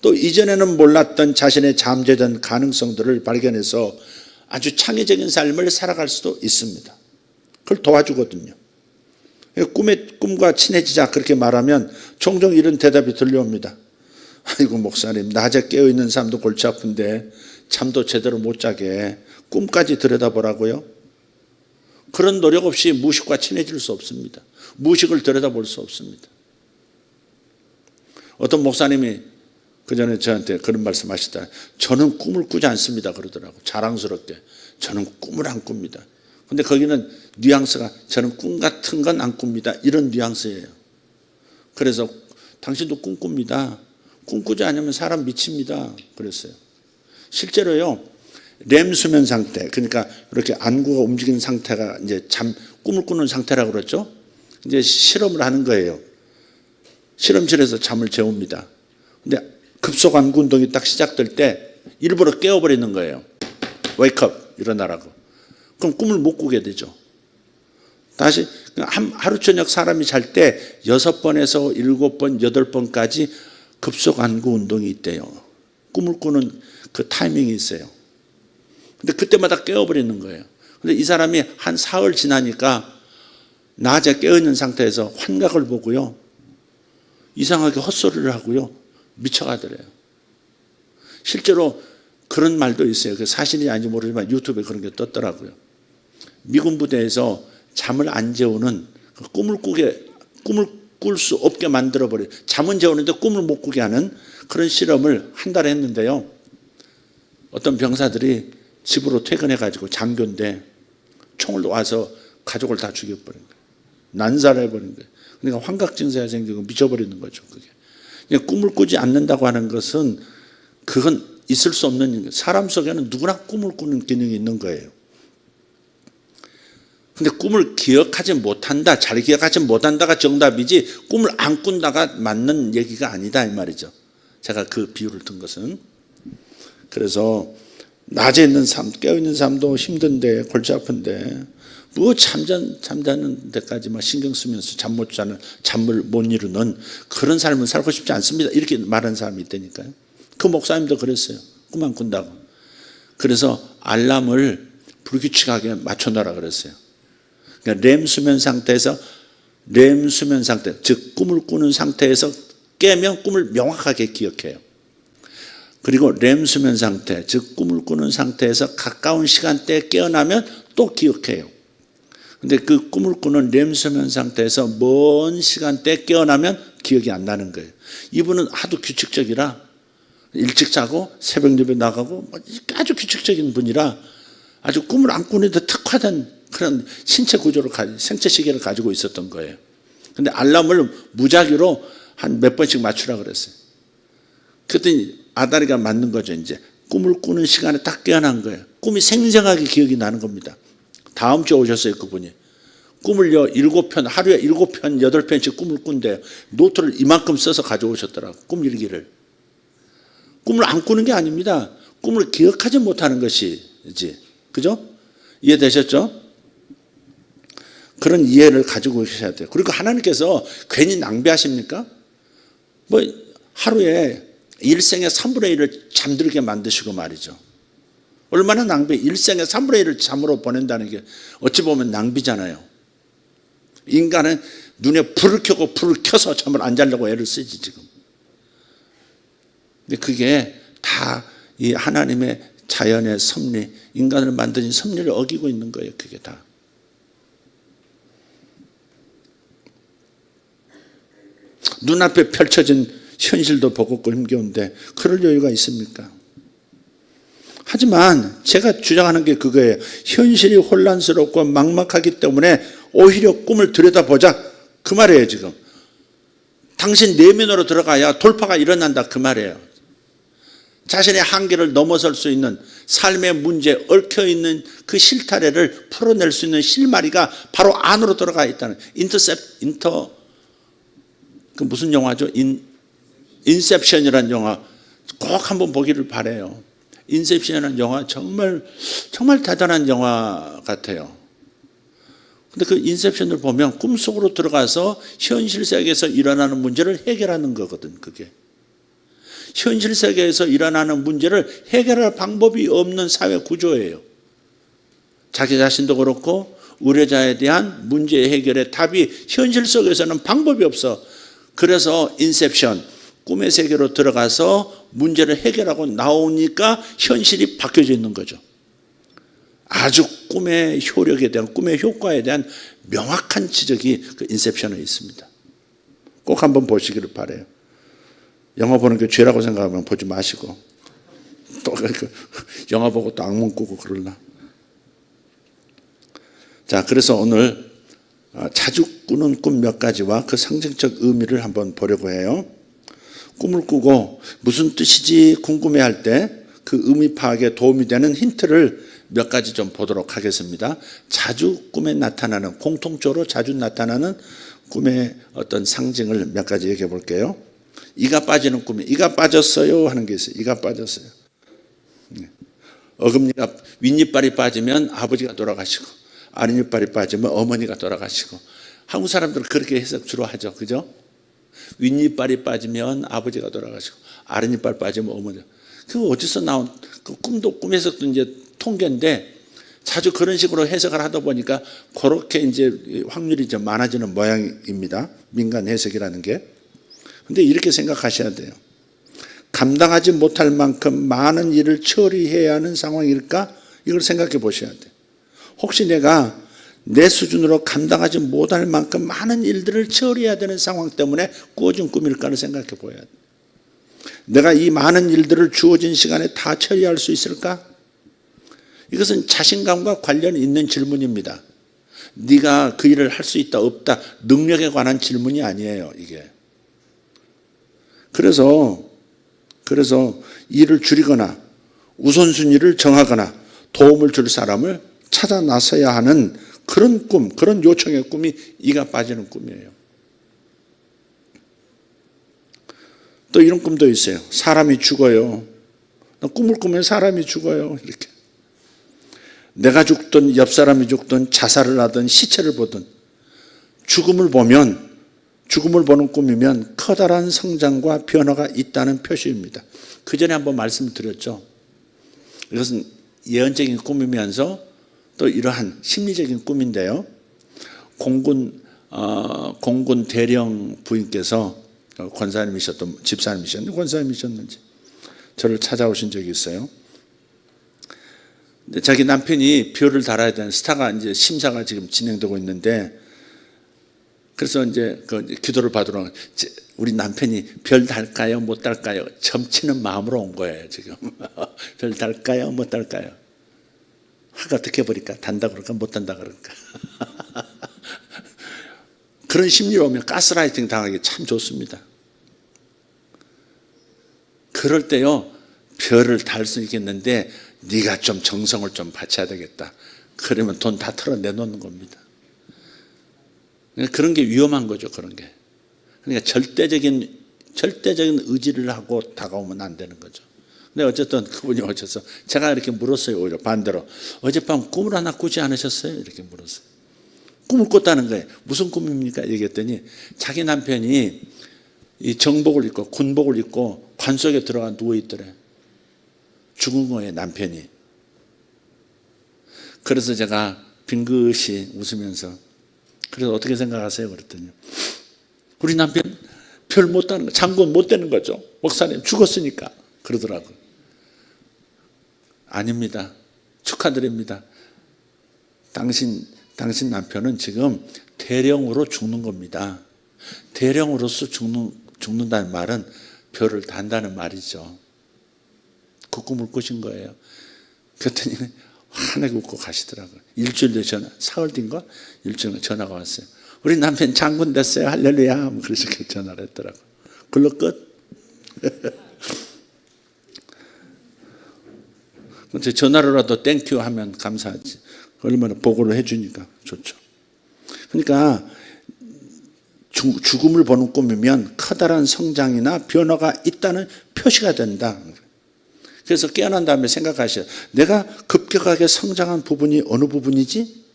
또 이전에는 몰랐던 자신의 잠재된 가능성들을 발견해서 아주 창의적인 삶을 살아갈 수도 있습니다. 그걸 도와주거든요. 꿈과 친해지자 그렇게 말하면 종종 이런 대답이 들려옵니다. 아이고 목사님, 낮에 깨어있는 삶도 골치 아픈데 잠도 제대로 못 자게 꿈까지 들여다보라고요? 그런 노력 없이 무의식과 친해질 수 없습니다. 무의식을 들여다볼 수 없습니다. 어떤 목사님이 그전에 저한테 그런 말씀 하시다. 저는 꿈을 꾸지 않습니다 그러더라고. 자랑스럽게. 저는 꿈을 안 꿉니다. 근데 거기는 뉘앙스가 저는 꿈 같은 건 안 꿉니다. 이런 뉘앙스예요. 그래서 당신도 꿈 꿉니다. 꿈 꾸지 않으면 사람 미칩니다. 그랬어요. 실제로요. 렘 수면 상태, 그러니까 이렇게 안구가 움직이는 상태가 이제 꿈을 꾸는 상태라고 그랬죠. 이제 실험을 하는 거예요. 실험실에서 잠을 재웁니다. 근데 급속 안구 운동이 딱 시작될 때 일부러 깨워버리는 거예요. 웨이크업, 일어나라고. 그럼 꿈을 못 꾸게 되죠. 다시 하루 저녁 사람이 잘 때 6번에서 7번, 8번까지 급속 안구 운동이 있대요. 꿈을 꾸는 그 타이밍이 있어요. 근데 그때마다 깨워버리는 거예요. 근데 이 사람이 한 사흘 지나니까 낮에 깨어있는 상태에서 환각을 보고요. 이상하게 헛소리를 하고요. 미쳐가더래요. 실제로 그런 말도 있어요. 그 사실이 아닌지 모르지만 유튜브에 그런 게 떴더라고요. 미군 부대에서 잠을 안 재우는 꿈을 꿀 수 없게 만들어버려요. 잠은 재우는데 꿈을 못 꾸게 하는 그런 실험을 한 달 했는데요. 어떤 병사들이 집으로 퇴근해가지고 장교인데 총을 와서 가족을 다 죽여버린 거예요. 난살해버린 거예요. 그러니까 환각 증세가 생기고 미쳐버리는 거죠. 그게. 꿈을 꾸지 않는다고 하는 것은 그건 있을 수 없는 일. 사람 속에는 누구나 꿈을 꾸는 기능이 있는 거예요. 근데 꿈을 기억하지 못한다, 잘 기억하지 못한다가 정답이지 꿈을 안 꾼다가 맞는 얘기가 아니다 이 말이죠. 제가 그 비유를 든 것은. 그래서 낮에 있는 삶, 깨어있는 삶도 힘든데 골치 아픈데 뭐 잠자는 데까지 막 신경 쓰면서 잠 못 자는, 잠을 못 이루는 그런 삶을 살고 싶지 않습니다. 이렇게 말하는 사람이 있다니까요. 그 목사님도 그랬어요. 꿈 안 꾼다고. 그래서 알람을 불규칙하게 맞춰놔라 그랬어요. 그러니까 렘 수면 상태, 즉 꿈을 꾸는 상태에서 깨면 꿈을 명확하게 기억해요. 그리고 렘 수면 상태, 즉 꿈을 꾸는 상태에서 가까운 시간대에 깨어나면 또 기억해요. 근데 그 꿈을 꾸는 렘 수면 상태에서 먼 시간대에 깨어나면 기억이 안 나는 거예요. 이분은 하도 규칙적이라 일찍 자고 새벽 예배 나가고 아주 규칙적인 분이라 아주 꿈을 안 꾸는데 특화된 그런 신체 구조를 생체 시계를 가지고 있었던 거예요. 근데 알람을 무작위로 한 몇 번씩 맞추라 그랬어요. 그랬더니 아다리가 맞는 거죠. 이제 꿈을 꾸는 시간에 딱 깨어난 거예요. 꿈이 생생하게 기억이 나는 겁니다. 다음 주에 오셨어요 그분이. 꿈을요 7편, 하루에 7편, 8편씩 꿈을 꾼대요. 노트를 이만큼 써서 가져오셨더라고. 꿈 일기를. 꿈을 안 꾸는 게 아닙니다. 꿈을 기억하지 못하는 것이지. 그죠? 이해되셨죠? 그런 이해를 가지고 계셔야 돼요. 그리고 하나님께서 괜히 낭비하십니까? 뭐 하루에 일생의 3분의 1을 잠들게 만드시고 말이죠. 얼마나 낭비, 일생의 3분의 1을 잠으로 보낸다는 게 어찌 보면 낭비잖아요. 인간은 눈에 불을 켜고 불을 켜서 잠을 안 자려고 애를 쓰지 지금. 근데 그게 다 이 하나님의 자연의 섭리, 인간을 만드신 섭리를 어기고 있는 거예요. 그게 다. 눈앞에 펼쳐진 현실도 버겁고 힘겨운데 그럴 여유가 있습니까? 하지만 제가 주장하는 게 그거예요. 현실이 혼란스럽고 막막하기 때문에 오히려 꿈을 들여다보자. 그 말이에요 지금. 당신 내면으로 들어가야 돌파가 일어난다. 그 말이에요. 자신의 한계를 넘어설 수 있는 삶의 문제, 얽혀있는 그 실타래를 풀어낼 수 있는 실마리가 바로 안으로 들어가 있다는. 그 무슨 영화죠? 인셉션이라는 영화 꼭 한번 보기를 바라요. 인셉션이라는 영화 정말 대단한 영화 같아요. 근데 그 인셉션을 보면 꿈속으로 들어가서 현실 세계에서 일어나는 문제를 해결하는 거거든. 그게 현실 세계에서 일어나는 문제를 해결할 방법이 없는 사회 구조예요. 자기 자신도 그렇고 의뢰자에 대한 문제 해결의 답이 현실 속에서는 방법이 없어. 그래서 인셉션, 꿈의 세계로 들어가서 문제를 해결하고 나오니까 현실이 바뀌어져 있는 거죠. 아주 꿈의 효력에 대한, 꿈의 효과에 대한 명확한 지적이 그 인셉션에 있습니다. 꼭 한번 보시기를 바라요. 영화 보는 게 죄라고 생각하면 보지 마시고 또 영화 보고 또 악몽 꾸고 그러나. 자, 그래서 오늘 자주 꾸는 꿈 몇 가지와 그 상징적 의미를 한번 보려고 해요. 꿈을 꾸고 무슨 뜻이지 궁금해할 때 그 의미 파악에 도움이 되는 힌트를 몇 가지 좀 보도록 하겠습니다. 자주 꿈에 나타나는, 공통적으로 자주 나타나는 꿈의 어떤 상징을 몇 가지 얘기해 볼게요. 이가 빠지는 꿈이, 이가 빠졌어요 하는 게 있어요. 이가 빠졌어요. 어금니가, 윗니빨이 빠지면 아버지가 돌아가시고 아랫니빨이 빠지면 어머니가 돌아가시고, 한국 사람들은 그렇게 해석 주로 하죠. 그죠? 윗니빨이 빠지면 아버지가 돌아가시고 아랫니빨 빠지면 어머니가. 그거 어디서 나온, 그 꿈도 꿈 해석도 이제 통계인데 자주 그런 식으로 해석을 하다 보니까 그렇게 이제 확률이 좀 많아지는 모양입니다. 민간 해석이라는 게. 근데 이렇게 생각하셔야 돼요. 감당하지 못할 만큼 많은 일을 처리해야 하는 상황일까? 이걸 생각해 보셔야 돼요. 혹시 내가 내 수준으로 감당하지 못할 만큼 많은 일들을 처리해야 되는 상황 때문에 꾸어진 꿈일까를 생각해 보아야 돼요. 내가 이 많은 일들을 주어진 시간에 다 처리할 수 있을까? 이것은 자신감과 관련 있는 질문입니다. 네가 그 일을 할 수 있다 없다 능력에 관한 질문이 아니에요. 이게. 그래서 일을 줄이거나 우선순위를 정하거나 도움을 줄 사람을 찾아 나서야 하는 그런 꿈, 그런 요청의 꿈이 이가 빠지는 꿈이에요. 또 이런 꿈도 있어요. 사람이 죽어요. 꿈을 꾸면 사람이 죽어요. 이렇게. 내가 죽든 옆 사람이 죽든 자살을 하든 시체를 보든 죽음을 보는 꿈이면 커다란 성장과 변화가 있다는 표시입니다. 그 전에 한번 말씀을 드렸죠. 이것은 예언적인 꿈이면서 또 이러한 심리적인 꿈인데요. 공군 대령 부인께서 권사님이셨는지 저를 찾아오신 적이 있어요. 근데 자기 남편이 별을 달아야 되는 스타가 이제 심사가 지금 진행되고 있는데, 그래서 이제 그 기도를 받으러 우리 남편이 별 달까요 못 달까요 점치는 마음으로 온 거예요 지금. 별 달까요 못 달까요. 하가 어떻게 보니까 단다 그럴까 못 단다 그럴까. 그런 심리로 오면 가스라이팅 당하기 참 좋습니다. 그럴 때요, 별을 달 수 있겠는데 네가 좀 정성을 좀 바쳐야 되겠다. 그러면 돈 다 털어내놓는 겁니다. 그런 게 위험한 거죠. 그런 게. 그러니까 절대적인 의지를 하고 다가오면 안 되는 거죠. 근데 어쨌든 그분이 오셔서 제가 이렇게 물었어요. 오히려 반대로. 어젯밤 꿈을 하나 꾸지 않으셨어요? 이렇게 물었어요. 꿈을 꿨다는 거예요. 무슨 꿈입니까? 얘기했더니 자기 남편이 이 정복을 입고 군복을 입고 관 속에 들어가 누워있더래. 죽은 거예요, 남편이. 그래서 제가 빙긋이 웃으면서 그래서 어떻게 생각하세요? 그랬더니 우리 남편 별 못하는 거, 장군 못 되는 거죠. 목사님 죽었으니까 그러더라고요. 아닙니다. 축하드립니다. 당신 남편은 지금 대령으로 죽는 겁니다. 대령으로서 죽는다는 말은 별을 단다는 말이죠. 그 꿈을 꾸신 거예요. 그랬더니 환하게 웃고 가시더라고요. 일주일 뒤에 사흘 뒤인가? 일주일 뒤에 전화가 왔어요. 우리 남편 장군 됐어요. 할렐루야. 그래서 전화를 했더라고요. 그걸로 끝. 근데 전화로라도 땡큐 하면 감사하지. 얼마나 보고를 해주니까 좋죠. 그러니까 죽음을 보는 꿈이면 커다란 성장이나 변화가 있다는 표시가 된다. 그래서 깨어난 다음에 생각하셔요. 내가 급격하게 성장한 부분이 어느 부분이지?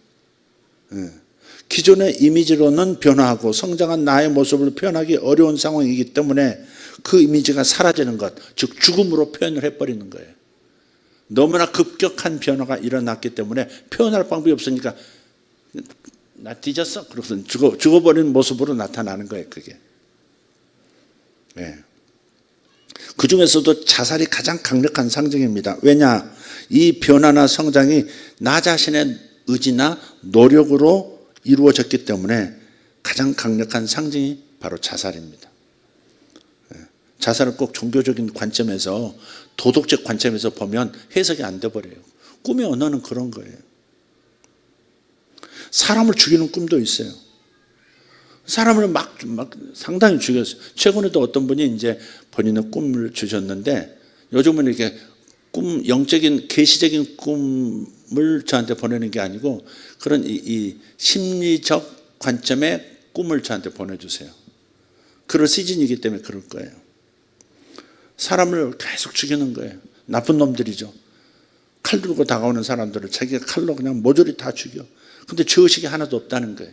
기존의 이미지로는 변화하고 성장한 나의 모습을 표현하기 어려운 상황이기 때문에 그 이미지가 사라지는 것, 즉 죽음으로 표현을 해버리는 거예요. 너무나 급격한 변화가 일어났기 때문에 표현할 방법이 없으니까 나 뒤졌어? 그러고서 죽어버린 모습으로 나타나는 거예요. 그게. 네. 그 중에서도 자살이 가장 강력한 상징입니다. 왜냐? 이 변화나 성장이 나 자신의 의지나 노력으로 이루어졌기 때문에 가장 강력한 상징이 바로 자살입니다. 자살을 꼭 종교적인 관점에서 도덕적 관점에서 보면 해석이 안 돼버려요. 꿈의 언어는 그런 거예요. 사람을 죽이는 꿈도 있어요. 사람을 막 상당히 죽였어요. 최근에도 어떤 분이 이제 본인의 꿈을 주셨는데 요즘은 이렇게 영적인 계시적인 꿈을 저한테 보내는 게 아니고 그런 이 심리적 관점의 꿈을 저한테 보내주세요. 그럴 시즌이기 때문에 그럴 거예요. 사람을 계속 죽이는 거예요. 나쁜 놈들이죠. 칼 들고 다가오는 사람들을 자기가 칼로 그냥 모조리 다 죽여. 근데 죄의식이 하나도 없다는 거예요.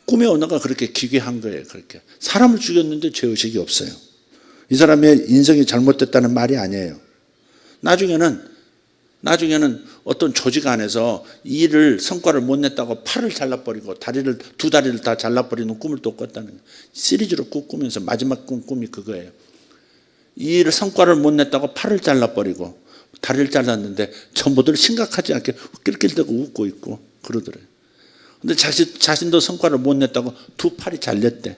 꿈의 언어가 그렇게 기괴한 거예요. 그렇게 사람을 죽였는데 죄의식이 없어요. 이 사람의 인생이 잘못됐다는 말이 아니에요. 나중에는 어떤 조직 안에서 일을 성과를 못 냈다고 팔을 잘라버리고 두 다리를 다 잘라버리는 꿈을 또 꿨다는 거예요. 시리즈로 꾸면서 마지막 꿈이 그거예요. 이 일을 성과를 못 냈다고 팔을 잘라버리고 다리를 잘랐는데 전부들 심각하지 않게 낄낄대고 웃고 있고 그러더래요. 근데 자신도 성과를 못 냈다고 두 팔이 잘렸대.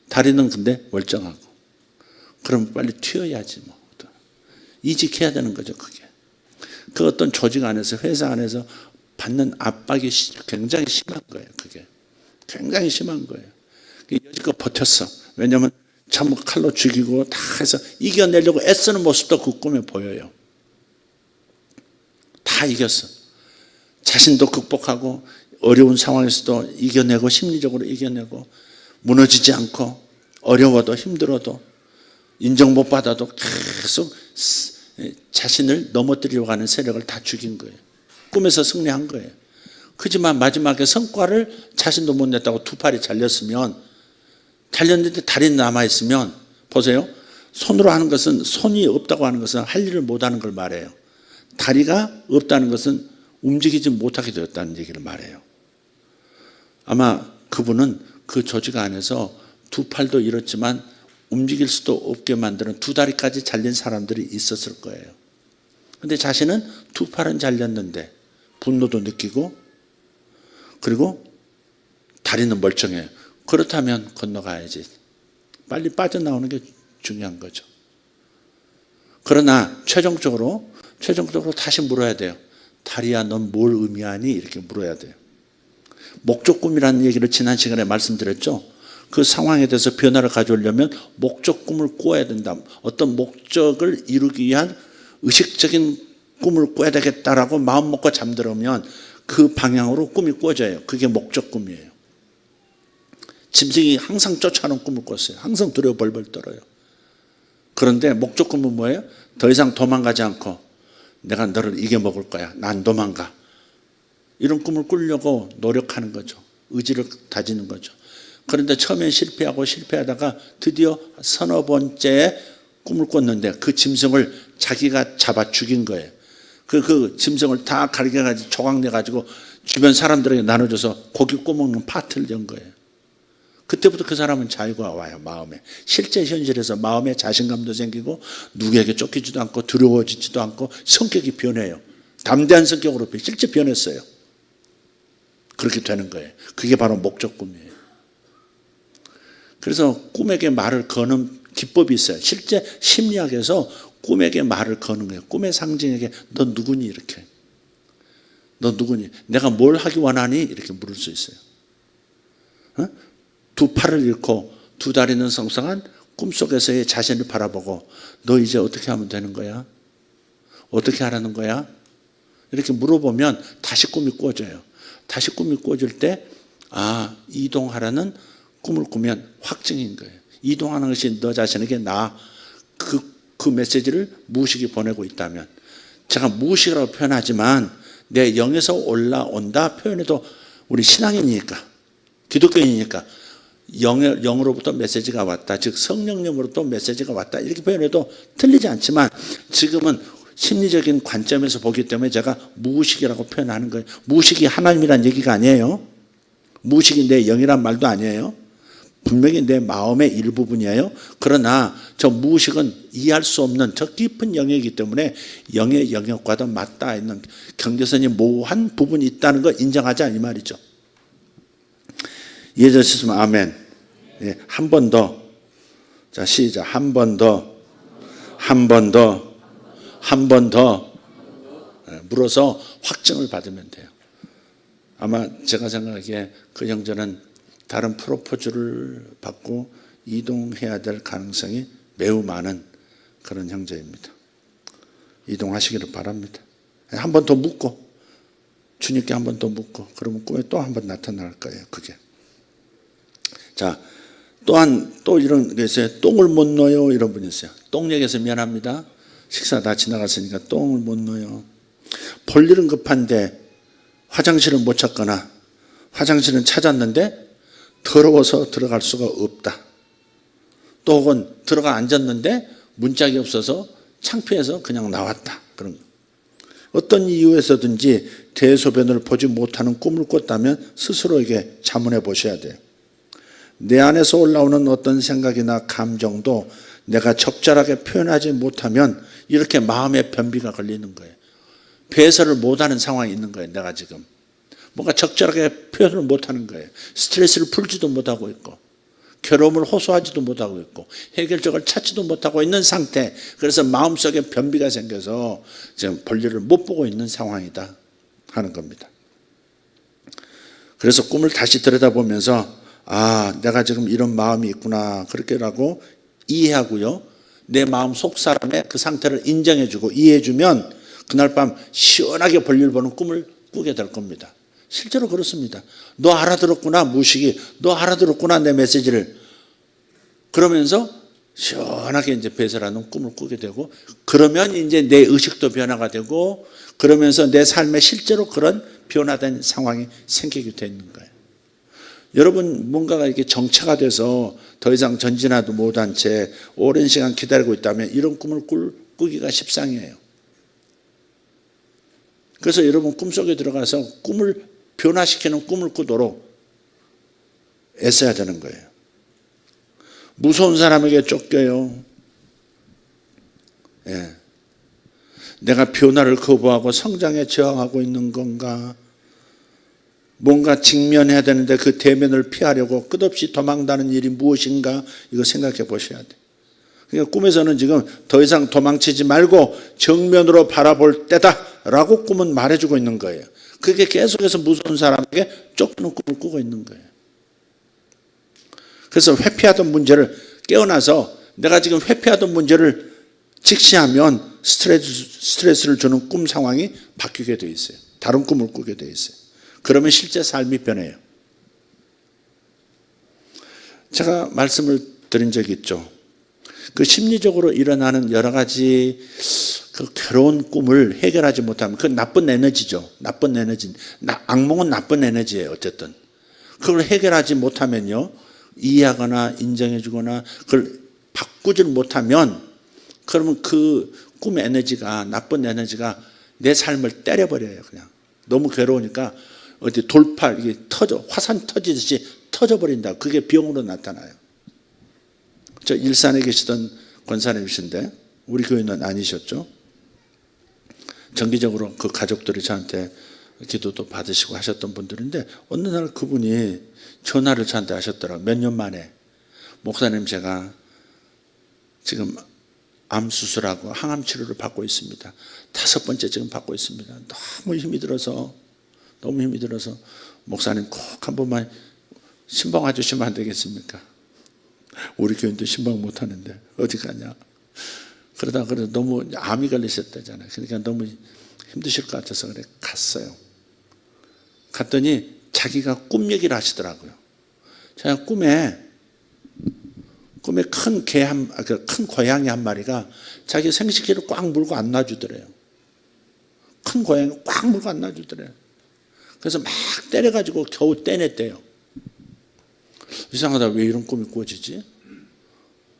다리는 근데 멀쩡하고. 그럼 빨리 튀어야지 뭐. 이직해야 되는 거죠, 그게. 그 어떤 조직 안에서, 회사 안에서 받는 압박이 굉장히 심한 거예요, 그게. 굉장히 심한 거예요. 여지껏 버텼어. 왜냐하면 전부 칼로 죽이고 다 해서 이겨내려고 애쓰는 모습도 그 꿈에 보여요. 다 이겼어. 자신도 극복하고 어려운 상황에서도 이겨내고 심리적으로 이겨내고 무너지지 않고 어려워도 힘들어도 인정 못 받아도 계속 자신을 넘어뜨리려고 하는 세력을 다 죽인 거예요. 꿈에서 승리한 거예요. 그렇지만 마지막에 성과를 자신도 못 냈다고 두 팔이 잘렸는데 다리는 남아있으면 보세요. 손으로 하는 것은 손이 없다고 하는 것은 할 일을 못하는 걸 말해요. 다리가 없다는 것은 움직이지 못하게 되었다는 얘기를 말해요. 아마 그분은 그 조직 안에서 두 팔도 잃었지만 움직일 수도 없게 만드는 두 다리까지 잘린 사람들이 있었을 거예요. 그런데 자신은 두 팔은 잘렸는데 분노도 느끼고 그리고 다리는 멀쩡해요. 그렇다면 건너가야지. 빨리 빠져나오는 게 중요한 거죠. 그러나 최종적으로 다시 물어야 돼요. 다리야, 넌 뭘 의미하니? 이렇게 물어야 돼요. 목적꿈이라는 얘기를 지난 시간에 말씀드렸죠. 그 상황에 대해서 변화를 가져오려면 목적 꿈을 꿔야 된다. 어떤 목적을 이루기 위한 의식적인 꿈을 꿔야 되겠다라고 마음 먹고 잠들으면 그 방향으로 꿈이 꿔져요. 그게 목적 꿈이에요. 짐승이 항상 쫓아오는 꿈을 꿨어요. 항상 두려워 벌벌 떨어요. 그런데 목적 꿈은 뭐예요? 더 이상 도망가지 않고 내가 너를 이겨먹을 거야. 난 도망가. 이런 꿈을 꾸려고 노력하는 거죠. 의지를 다지는 거죠. 그런데 처음엔 실패하다가 드디어 서너 번째에 꿈을 꿨는데 그 짐승을 자기가 잡아 죽인 거예요. 그 짐승을 다 갈겨가지고 조각내가지고 주변 사람들에게 나눠줘서 고기 구워먹는 파티를 연 거예요. 그때부터 그 사람은 자유가 와요. 마음에. 실제 현실에서 마음에 자신감도 생기고 누구에게 쫓기지도 않고 두려워지지도 않고 성격이 변해요. 담대한 성격으로 실제 변했어요. 그렇게 되는 거예요. 그게 바로 목적 꿈이에요. 그래서 꿈에게 말을 거는 기법이 있어요. 실제 심리학에서 꿈에게 말을 거는 거예요. 꿈의 상징에게 너 누구니? 이렇게. 너 누구니? 내가 뭘 하기 원하니? 이렇게 물을 수 있어요. 두 팔을 잃고 두 다리는 성성한 꿈속에서의 자신을 바라보고 너 이제 어떻게 하면 되는 거야? 어떻게 하라는 거야? 이렇게 물어보면 다시 꿈이 꾸어져요. 다시 꿈이 꾸어질 때 이동하라는 꿈을 꾸면 확증인 거예요. 이동하는 것이 너 자신에게 그 메시지를 무의식이 보내고 있다면 제가 무의식이라고 표현하지만 내 영에서 올라온다 표현해도 우리 신앙인이니까 기독교인이니까 영으로부터 메시지가 왔다. 즉 성령님으로부터 메시지가 왔다. 이렇게 표현해도 틀리지 않지만 지금은 심리적인 관점에서 보기 때문에 제가 무의식이라고 표현하는 거예요. 무의식이 하나님이란 얘기가 아니에요. 무의식이 내 영이란 말도 아니에요. 분명히 내 마음의 일부분이에요. 그러나 저 무의식은 이해할 수 없는 저 깊은 영역이기 때문에 영의 영역과도 맞닿아 있는 경계선이 모호한 부분이 있다는 걸 인정하자 이 말이죠. 이해되셨으면 아멘. 예, 한 번 더. 자, 시작. 한 번 더. 한 번 더. 한 번 더. 물어서 확증을 받으면 돼요. 아마 제가 생각하기에 그 형제는 다른 프로포즈를 받고 이동해야 될 가능성이 매우 많은 그런 형제입니다. 이동하시기를 바랍니다. 한 번 더 묻고 주님께 한 번 더 묻고 그러면 꿈에 또 한 번 나타날 거예요. 그게. 자, 또 이런 게 있어요. 똥을 못 넣어요. 이런 분이 있어요. 똥 얘기해서 미안합니다. 식사 다 지나갔으니까 똥을 못 넣어요. 볼 일은 급한데 화장실을 못 찾거나 화장실은 찾았는데 더러워서 들어갈 수가 없다. 또 혹은 들어가 앉았는데 문짝이 없어서 창피해서 그냥 나왔다. 그런 거. 어떤 이유에서든지 대소변을 보지 못하는 꿈을 꿨다면 스스로에게 자문해 보셔야 돼요. 내 안에서 올라오는 어떤 생각이나 감정도 내가 적절하게 표현하지 못하면 이렇게 마음의 변비가 걸리는 거예요. 배설을 못하는 상황이 있는 거예요. 내가 지금 뭔가 적절하게 표현을 못하는 거예요. 스트레스를 풀지도 못하고 있고 괴로움을 호소하지도 못하고 있고 해결책을 찾지도 못하고 있는 상태. 그래서 마음속에 변비가 생겨서 지금 볼일을 못 보고 있는 상황이다 하는 겁니다. 그래서 꿈을 다시 들여다보면서 내가 지금 이런 마음이 있구나 그렇게라고 이해하고요. 내 마음 속 사람의 그 상태를 인정해주고 이해해주면 그날 밤 시원하게 볼일 보는 꿈을 꾸게 될 겁니다. 실제로 그렇습니다. 너 알아들었구나 무의식이. 너 알아들었구나 내 메시지를. 그러면서 시원하게 이제 배설하는 꿈을 꾸게 되고 그러면 이제 내 의식도 변화가 되고 그러면서 내 삶에 실제로 그런 변화된 상황이 생기게 되는 거예요. 여러분 뭔가가 이렇게 정체가 돼서 더 이상 전진하도 못한 채 오랜 시간 기다리고 있다면 이런 꿈을 꾸기가 십상이에요. 그래서 여러분 꿈속에 들어가서 꿈을 변화시키는 꿈을 꾸도록 애써야 되는 거예요. 무서운 사람에게 쫓겨요. 예. 내가 변화를 거부하고 성장에 저항하고 있는 건가? 뭔가 직면해야 되는데 그 대면을 피하려고 끝없이 도망다는 일이 무엇인가? 이거 생각해 보셔야 돼요. 그러니까 꿈에서는 지금 더 이상 도망치지 말고 정면으로 바라볼 때다라고 꿈은 말해주고 있는 거예요. 그게 계속해서 무서운 사람에게 쫓기는 꿈을 꾸고 있는 거예요. 그래서 회피하던 문제를 깨어나서 내가 지금 회피하던 문제를 직시하면 스트레스를 주는 꿈 상황이 바뀌게 돼 있어요. 다른 꿈을 꾸게 돼 있어요. 그러면 실제 삶이 변해요. 제가 말씀을 드린 적이 있죠. 그 심리적으로 일어나는 여러 가지 그 괴로운 꿈을 해결하지 못하면 그 나쁜 에너지죠. 나쁜 에너지. 악몽은 나쁜 에너지예요. 어쨌든. 그걸 해결하지 못하면요. 이해하거나 인정해주거나 그걸 바꾸질 못하면 그러면 그 꿈 에너지가 나쁜 에너지가 내 삶을 때려버려요. 그냥. 너무 괴로우니까 어디 돌팔 이게 터져 화산 터지듯이 터져버린다. 그게 병으로 나타나요. 저 일산에 계시던 권사님이신데 우리 교회는 아니셨죠. 정기적으로 그 가족들이 저한테 기도도 받으시고 하셨던 분들인데 어느 날 그분이 전화를 저한테 하셨더라고요. 몇 년 만에. 목사님 제가 지금 암 수술하고 항암 치료를 받고 있습니다. 5번째 지금 받고 있습니다. 너무 힘이 들어서 목사님 꼭 한 번만 신방 와주시면 안 되겠습니까? 우리 교인도 신방 못하는데 어디 가냐. 그러다 너무 암이 걸리셨다잖아요. 그러니까 너무 힘드실 것 같아서 그래 갔어요. 갔더니 자기가 꿈 얘기를 하시더라고요. 제가 꿈에 큰 큰 고양이 한 마리가 자기 생식기를 꽉 물고 안 놔주더래요. 큰 고양이 꽉 물고 안 놔주더래요. 그래서 막 때려가지고 겨우 떼냈대요. 이상하다. 왜 이런 꿈이 꾸어지지?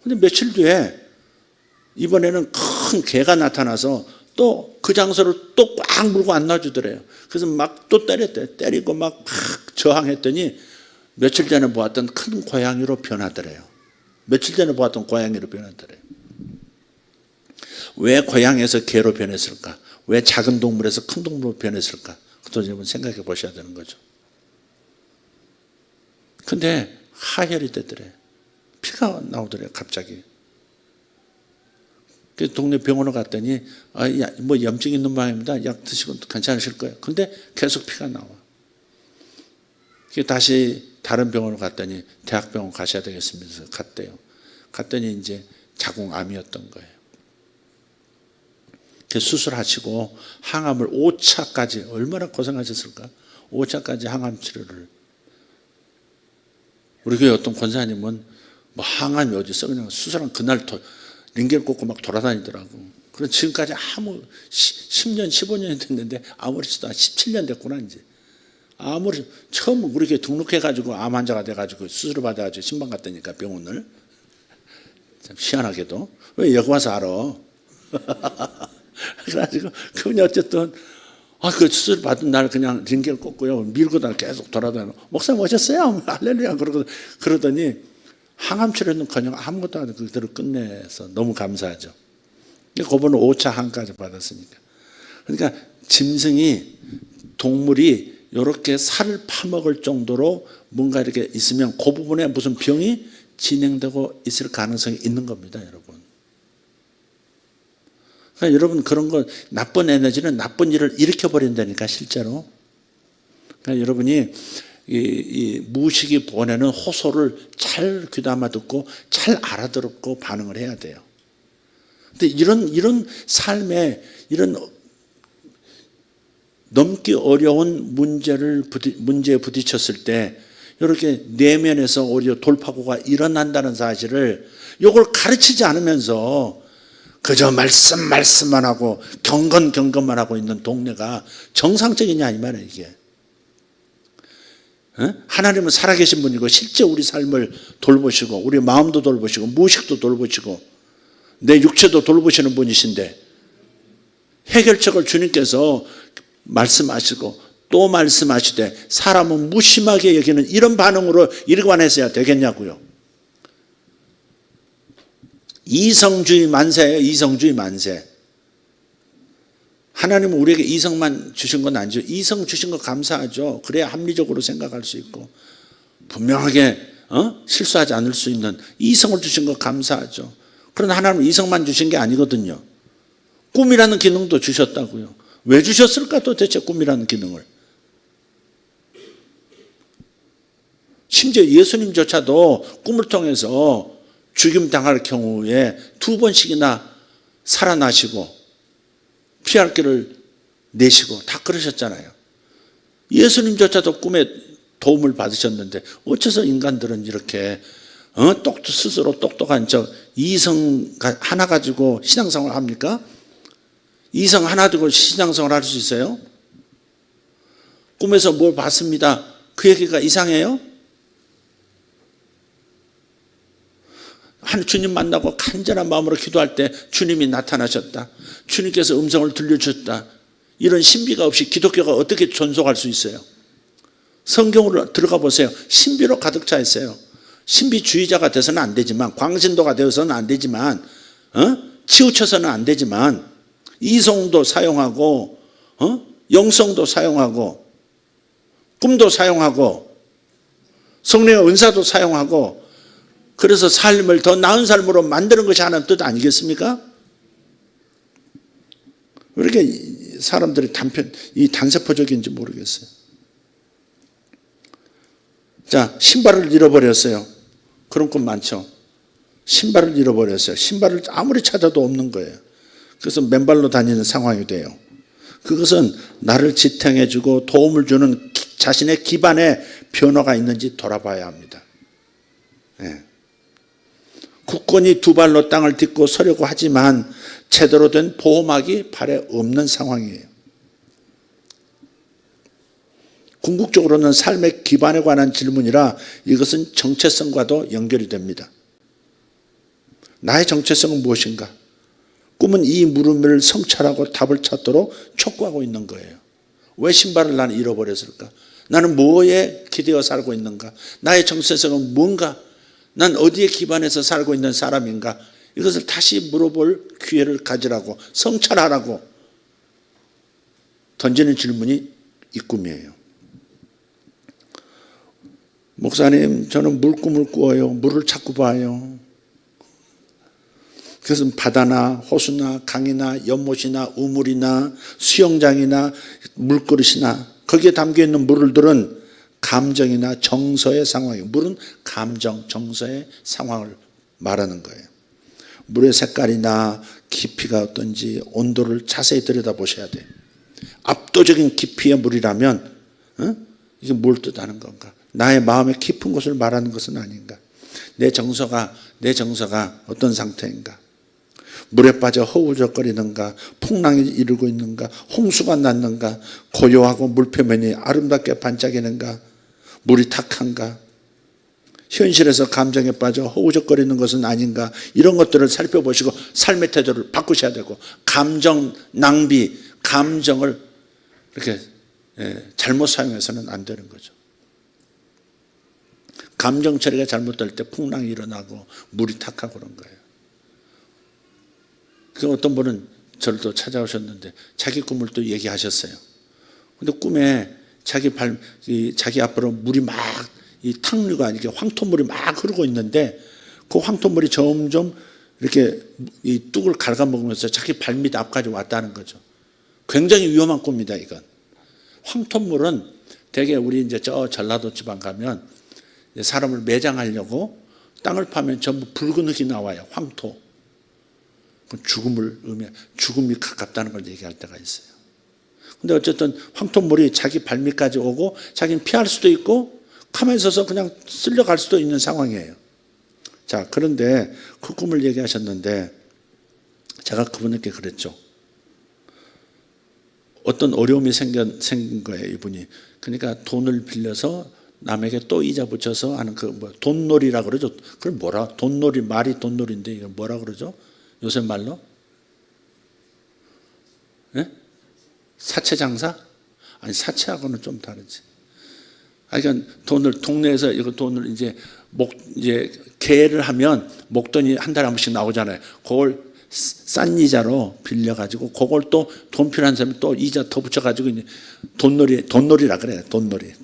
근데 며칠 뒤에 이번에는 큰 개가 나타나서 또 그 장소를 또 꽉 물고 안 놔주더래요. 그래서 막 또 때렸대요. 때리고 막 저항했더니 며칠 전에 보았던 큰 고양이로 변하더래요. 왜 고양이에서 개로 변했을까? 왜 작은 동물에서 큰 동물로 변했을까? 그것도 여러분 생각해 보셔야 되는 거죠. 근데 하혈이 되더래. 피가 나오더래요. 갑자기. 그 동네 병원을 갔더니 뭐 염증 있는 모양입니다. 약 드시고 괜찮으실 거예요. 근데 계속 피가 나와. 다시 다른 병원을 갔더니 대학병원 가셔야 되겠습니다. 그래서 갔대요. 갔더니 이제 자궁암이었던 거예요. 수술하시고 항암을 5차까지 얼마나 고생하셨을까? 5차까지 항암 치료를. 우리 교회 어떤 권사님은 뭐 항암이 어디 있어? 그냥 수술한 그날 링겔 꽂고 막 돌아다니더라고. 그래서 지금까지 10년, 15년이 됐는데 아무렇지도 않아. 17년 됐구나 이제. 처음 우리 교회 등록해가지고 암 환자가 돼가지고 수술을 받아가지고 신방 갔다니까 병원을. 참 희한하게도. 왜 여기 와서 알아? 그래가지고 그분이 어쨌든 그 수술 받은 날 그냥 링겔 꽂고요. 밀고 다 계속 돌아다니고 목사님 오셨어요? 할렐루야 그러더니 항암 치료는커녕 아무것도 안 하고 그대로 끝내서 너무 감사하죠. 그분은 5차 항까지 받았으니까. 그러니까 짐승이 동물이 이렇게 살을 파먹을 정도로 뭔가 이렇게 있으면 그 부분에 무슨 병이 진행되고 있을 가능성이 있는 겁니다, 여러분. 그러니까 여러분 그런 거 나쁜 에너지는 나쁜 일을 일으켜 버린다니까 실제로. 그러니까 여러분이 이 무의식이 보내는 호소를 잘 귀담아 듣고 잘 알아듣고 반응을 해야 돼요. 근데 이런 삶에 이런 넘기 어려운 문제에 부딪혔을 때 이렇게 내면에서 오히려 돌파구가 일어난다는 사실을 이걸 가르치지 않으면서 그저 말씀만 하고 경건만 하고 있는 동네가 정상적이냐 이 말이에요 이게. 하나님은 살아계신 분이고 실제 우리 삶을 돌보시고 우리 마음도 돌보시고 무의식도 돌보시고 내 육체도 돌보시는 분이신데 해결책을 주님께서 말씀하시고 또 말씀하시되 사람은 무심하게 여기는 이런 반응으로 일관했어야 되겠냐고요. 이성주의 만세예요. 이성주의 만세. 하나님은 우리에게 이성만 주신 건 아니죠. 이성 주신 거 감사하죠. 그래야 합리적으로 생각할 수 있고 분명하게 실수하지 않을 수 있는 이성을 주신 거 감사하죠. 그러나 하나님은 이성만 주신 게 아니거든요. 꿈이라는 기능도 주셨다고요. 왜 주셨을까 도대체 꿈이라는 기능을. 심지어 예수님조차도 꿈을 통해서 죽임당할 경우에 2번씩이나 살아나시고 피할 길을 내시고 다 그러셨잖아요. 예수님조차도 꿈에 도움을 받으셨는데 어째서 인간들은 이렇게 스스로 똑똑한 이성 하나 가지고 신앙생활을 합니까? 이성 하나 두고 신앙생활 할 수 있어요? 꿈에서 뭘 봤습니다. 그 얘기가 이상해요? 한 주님 만나고 간절한 마음으로 기도할 때 주님이 나타나셨다. 주님께서 음성을 들려주셨다. 이런 신비가 없이 기독교가 어떻게 존속할 수 있어요? 성경으로 들어가 보세요. 신비로 가득 차 있어요. 신비주의자가 돼서는 안 되지만, 광신도가 되어서는 안 되지만, 치우쳐서는 안 되지만, 이성도 사용하고, 영성도 사용하고, 꿈도 사용하고, 성령의 은사도 사용하고, 그래서 삶을 더 나은 삶으로 만드는 것이 하나님 뜻 아니겠습니까? 왜 이렇게 사람들이 단세포적인지 모르겠어요. 자, 신발을 잃어버렸어요. 그런 꿈 많죠. 신발을 잃어버렸어요. 신발을 아무리 찾아도 없는 거예요. 그래서 맨발로 다니는 상황이 돼요. 그것은 나를 지탱해주고 도움을 주는 자신의 기반에 변화가 있는지 돌아봐야 합니다. 네. 굳건히 두 발로 땅을 딛고 서려고 하지만 제대로 된 보호막이 발에 없는 상황이에요. 궁극적으로는 삶의 기반에 관한 질문이라 이것은 정체성과도 연결이 됩니다. 나의 정체성은 무엇인가? 꿈은 이 물음을 성찰하고 답을 찾도록 촉구하고 있는 거예요. 왜 신발을 나는 잃어버렸을까? 나는 뭐에 기대어 살고 있는가? 나의 정체성은 뭔가? 난 어디에 기반해서 살고 있는 사람인가? 이것을 다시 물어볼 기회를 가지라고, 성찰하라고 던지는 질문이 이 꿈이에요. 목사님, 저는 물꿈을 꾸어요. 물을 자꾸 봐요. 그래서 바다나 호수나 강이나 연못이나 우물이나 수영장이나 물그릇이나 거기에 담겨있는 물들은 감정이나 정서의 상황이에요. 물은 감정, 정서의 상황을 말하는 거예요. 물의 색깔이나 깊이가 어떤지 온도를 자세히 들여다보셔야 돼요. 압도적인 깊이의 물이라면 이게 뭘 뜻하는 건가? 나의 마음의 깊은 곳을 말하는 것은 아닌가? 내 정서가 어떤 상태인가? 물에 빠져 허우적거리는가? 풍랑이 이르고 있는가? 홍수가 났는가? 고요하고 물표면이 아름답게 반짝이는가? 물이 탁한가? 현실에서 감정에 빠져 허우적거리는 것은 아닌가? 이런 것들을 살펴보시고 삶의 태도를 바꾸셔야 되고, 감정 낭비, 감정을 이렇게 잘못 사용해서는 안 되는 거죠. 감정 처리가 잘못될 때 풍랑이 일어나고 물이 탁하고 그런 거예요. 그 어떤 분은 저를 또 찾아오셨는데 자기 꿈을 또 얘기하셨어요. 근데 꿈에 자기 앞으로 물이 막, 이 탕류가 아니게 황토물이 막 흐르고 있는데 그 황토물이 점점 이렇게 이 뚝을 갉아먹으면서 자기 발밑 앞까지 왔다는 거죠. 굉장히 위험한 꿈이다, 이건. 황토물은 대개 우리 이제 저 전라도 지방 가면 사람을 매장하려고 땅을 파면 전부 붉은 흙이 나와요. 황토. 죽음이 가깝다는 걸 얘기할 때가 있어요. 근데 어쨌든 황토물이 자기 발밑까지 오고 자기는 피할 수도 있고 가만히 있어서 그냥 쓸려갈 수도 있는 상황이에요. 자, 그런데 그 꿈을 얘기하셨는데 제가 그분에게 그랬죠. 어떤 어려움이 생긴 거예요, 이분이. 그러니까 돈을 빌려서 남에게 또 이자 붙여서 하는 돈놀이라 그러죠. 그걸 뭐라? 돈놀이, 말이 돈놀이인데 이거 뭐라 그러죠? 요새 말로? 네? 사채 장사? 아니, 사채하고는 좀 다르지. 그러니까 동네에서 이거 돈을 이제 계를 하면 목돈이 한 달에 한 번씩 나오잖아요. 그걸 싼 이자로 빌려가지고 그걸 또 돈 필요한 사람이 또 이자 더 붙여가지고 이제 돈놀이라 그래요. 돈놀이.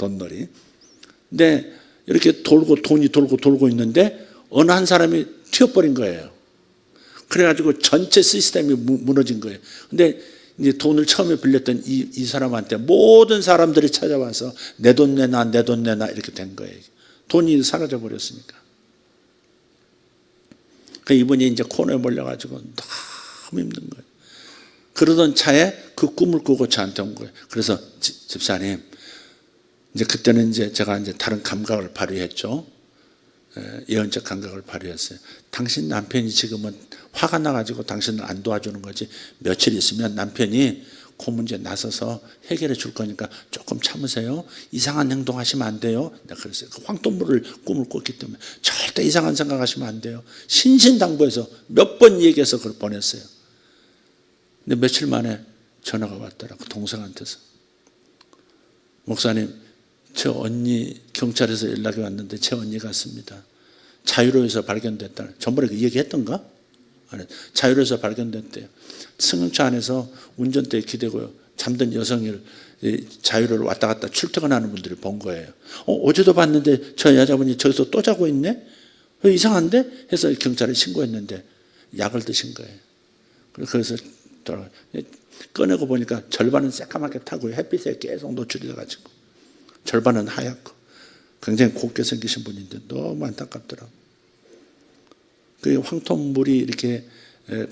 근데 이렇게 돈이 돌고 있는데 어느 한 사람이 튀어버린 거예요. 그래가지고 전체 시스템이 무너진 거예요. 근데 이제 돈을 처음에 빌렸던 이 사람한테 모든 사람들이 찾아와서 내 돈 내놔 이렇게 된 거예요. 돈이 사라져 버렸으니까. 그 이분이 이제 코너에 몰려가지고 너무 힘든 거예요. 그러던 차에 그 꿈을 꾸고 저한테 온 거예요. 그래서 집사님, 이제 그때는 이제 제가 이제 다른 감각을 발휘했죠. 예언적 감각을 발휘했어요. 당신 남편이 지금은 화가 나가지고 당신을 안 도와주는 거지, 며칠 있으면 남편이 그 문제 나서서 해결해 줄 거니까 조금 참으세요. 이상한 행동하시면 안 돼요. 내가 그랬어요. 그 황토물을 꿈을 꿨기 때문에 절대 이상한 생각하시면 안 돼요. 신신당부해서 몇 번 얘기해서 그걸 보냈어요. 근데 며칠 만에 전화가 왔더라고, 동생한테서. 목사님, 저 언니 경찰에서 연락이 왔는데 제 언니 같습니다. 자유로에서 발견됐다. 전번에 그 얘기했던가? 아니, 자유로에서 발견됐대요. 승용차 안에서 운전대에 기대고 잠든 여성을 자유로를 왔다 갔다 출퇴근하는 분들이 본 거예요. 어제도 봤는데 저 여자분이 저기서 또 자고 있네? 이상한데? 해서 경찰에 신고했는데 약을 드신 거예요. 그래서 꺼내고 보니까 절반은 새까맣게 타고 햇빛에 계속 노출이 돼가지고 절반은 하얗고 굉장히 곱게 생기신 분인데 너무 안타깝더라고요. 그 황토물이 이렇게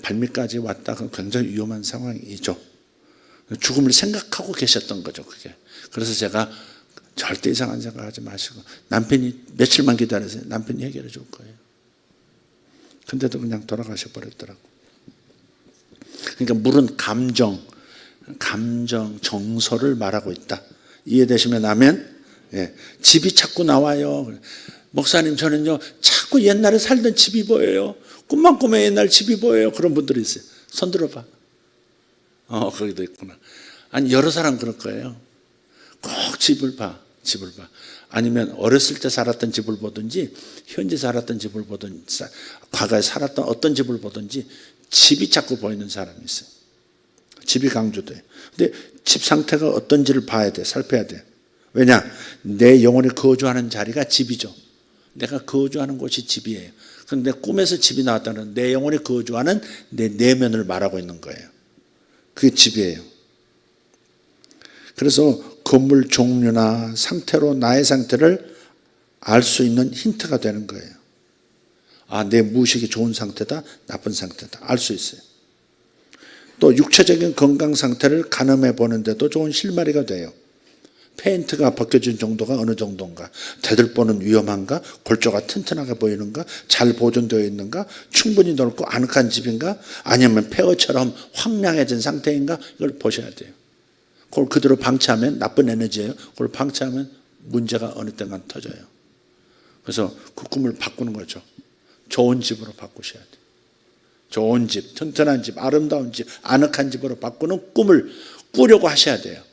발밑까지 왔다. 굉장히 위험한 상황이죠. 죽음을 생각하고 계셨던 거죠, 그게. 그래서 제가 절대 이상한 생각하지 마시고, 남편이 며칠만 기다리세요. 남편이 해결해 줄 거예요. 근데도 그냥 돌아가셔 버렸더라고. 그러니까 물은 감정, 정서를 말하고 있다. 이해되시면 아멘. 예. 집이 자꾸 나와요. 목사님, 저는요 자꾸 옛날에 살던 집이 보여요. 꿈만 꾸면 옛날 집이 보여요. 그런 분들이 있어요. 손 들어봐. 거기도 있구나. 아니, 여러 사람 그럴 거예요. 꼭 집을 봐. 아니면 어렸을 때 살았던 집을 보든지, 현재 살았던 집을 보든지, 과거에 살았던 어떤 집을 보든지 집이 자꾸 보이는 사람이 있어요. 집이 강조돼요. 근데 집 상태가 어떤지를 봐야 돼. 살펴야 돼. 왜냐? 내 영혼이 거주하는 자리가 집이죠. 내가 거주하는 곳이 집이에요. 그런데 꿈에서 집이 나왔다는 내 영혼이 거주하는 내 내면을 말하고 있는 거예요. 그게 집이에요. 그래서 건물 종류나 상태로 나의 상태를 알 수 있는 힌트가 되는 거예요. 내 무의식이 좋은 상태다, 나쁜 상태다 알 수 있어요. 또 육체적인 건강 상태를 가늠해 보는데도 좋은 실마리가 돼요. 페인트가 벗겨진 정도가 어느 정도인가, 대들보는 위험한가, 골조가 튼튼하게 보이는가, 잘 보존되어 있는가, 충분히 넓고 아늑한 집인가, 아니면 폐허처럼 황량해진 상태인가, 이걸 보셔야 돼요. 그걸 그대로 방치하면 나쁜 에너지예요. 그걸 방치하면 문제가 어느 때간 터져요. 그래서 그 꿈을 바꾸는 거죠. 좋은 집으로 바꾸셔야 돼요. 좋은 집, 튼튼한 집, 아름다운 집, 아늑한 집으로 바꾸는 꿈을 꾸려고 하셔야 돼요.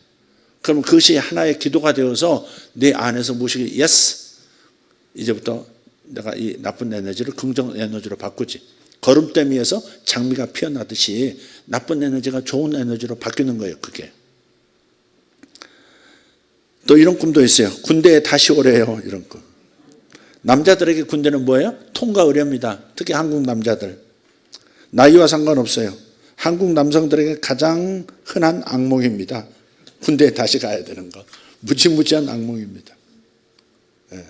그럼 그것이 하나의 기도가 되어서 내 안에서 무엇이 예스, 이제부터 내가 이 나쁜 에너지를 긍정 에너지로 바꾸지. 거름더미에서 장미가 피어나듯이 나쁜 에너지가 좋은 에너지로 바뀌는 거예요. 그게. 또 이런 꿈도 있어요. 군대에 다시 오래요. 이런 꿈. 남자들에게 군대는 뭐예요? 통과 의례입니다. 특히 한국 남자들. 나이와 상관없어요. 한국 남성들에게 가장 흔한 악몽입니다. 군대에 다시 가야 되는 거. 무지무지한 악몽입니다. 네.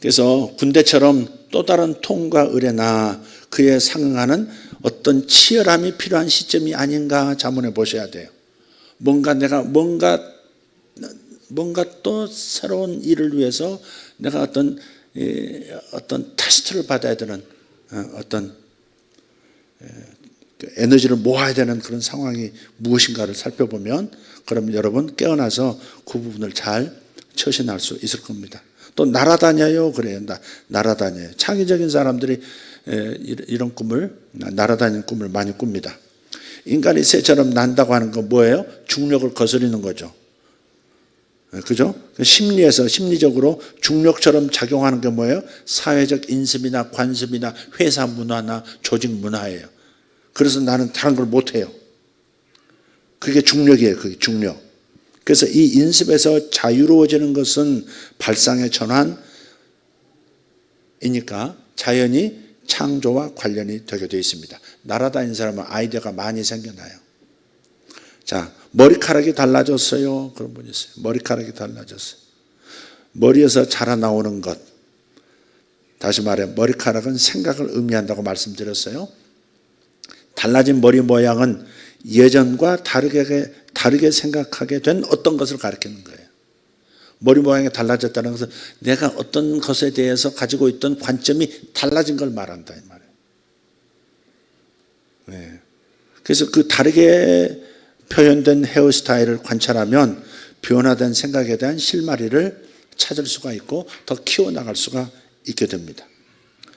그래서 군대처럼 또 다른 통과 의례나 그에 상응하는 어떤 치열함이 필요한 시점이 아닌가 자문해 보셔야 돼요. 뭔가 또 새로운 일을 위해서 내가 어떤 테스트를 받아야 되는 어떤 에너지를 모아야 되는 그런 상황이 무엇인가를 살펴보면, 그럼 여러분 깨어나서 그 부분을 잘 처신할 수 있을 겁니다. 또 날아다녀요. 그래요. 날아다녀요. 창의적인 사람들이 이런 꿈을, 날아다니는 꿈을 많이 꿉니다. 인간이 새처럼 난다고 하는 건 뭐예요? 중력을 거스르는 거죠. 그죠? 심리적으로 중력처럼 작용하는 게 뭐예요? 사회적 인습이나 관습이나 회사 문화나 조직 문화예요. 그래서 나는 다른 걸 못해요. 그게 중력이에요. 그게 중력. 그래서 이 인습에서 자유로워지는 것은 발상의 전환이니까 자연히 창조와 관련이 되게 되어 있습니다. 날아다니는 사람은 아이디어가 많이 생겨나요. 자, 머리카락이 달라졌어요. 그런 분이 있어요. 머리카락이 달라졌어요. 머리에서 자라나오는 것. 다시 말해, 머리카락은 생각을 의미한다고 말씀드렸어요. 달라진 머리 모양은 예전과 다르게 생각하게 된 어떤 것을 가리키는 거예요. 머리 모양이 달라졌다는 것은 내가 어떤 것에 대해서 가지고 있던 관점이 달라진 걸 말한다 이 말이에요. 네. 그래서 그 다르게 표현된 헤어스타일을 관찰하면 변화된 생각에 대한 실마리를 찾을 수가 있고 더 키워나갈 수가 있게 됩니다.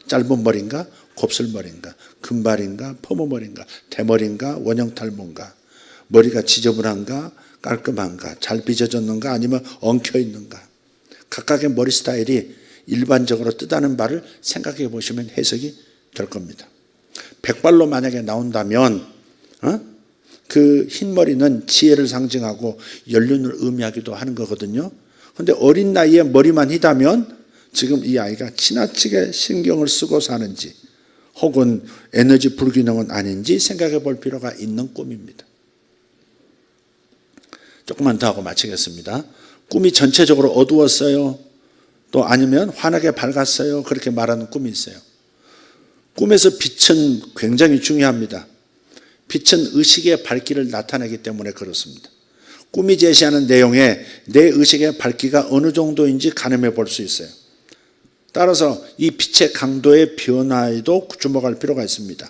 짧은 머리인가 곱슬머리인가 금발인가 퍼머머리인가 대머리인가 원형탈모인가 머리가 지저분한가 깔끔한가 잘 빗어졌는가 아니면 엉켜있는가 각각의 머리 스타일이 일반적으로 뜻하는 바를 생각해 보시면 해석이 될 겁니다. 백발로 만약에 나온다면 그 흰머리는 지혜를 상징하고 연륜을 의미하기도 하는 거거든요. 그런데 어린 나이에 머리만 희다면 지금 이 아이가 지나치게 신경을 쓰고 사는지 혹은 에너지 불균형은 아닌지 생각해 볼 필요가 있는 꿈입니다. 조금만 더 하고 마치겠습니다. 꿈이 전체적으로 어두웠어요. 또 아니면 환하게 밝았어요. 그렇게 말하는 꿈이 있어요. 꿈에서 빛은 굉장히 중요합니다. 빛은 의식의 밝기를 나타내기 때문에 그렇습니다. 꿈이 제시하는 내용에 내 의식의 밝기가 어느 정도인지 가늠해 볼 수 있어요. 따라서 이 빛의 강도의 변화에도 주목할 필요가 있습니다.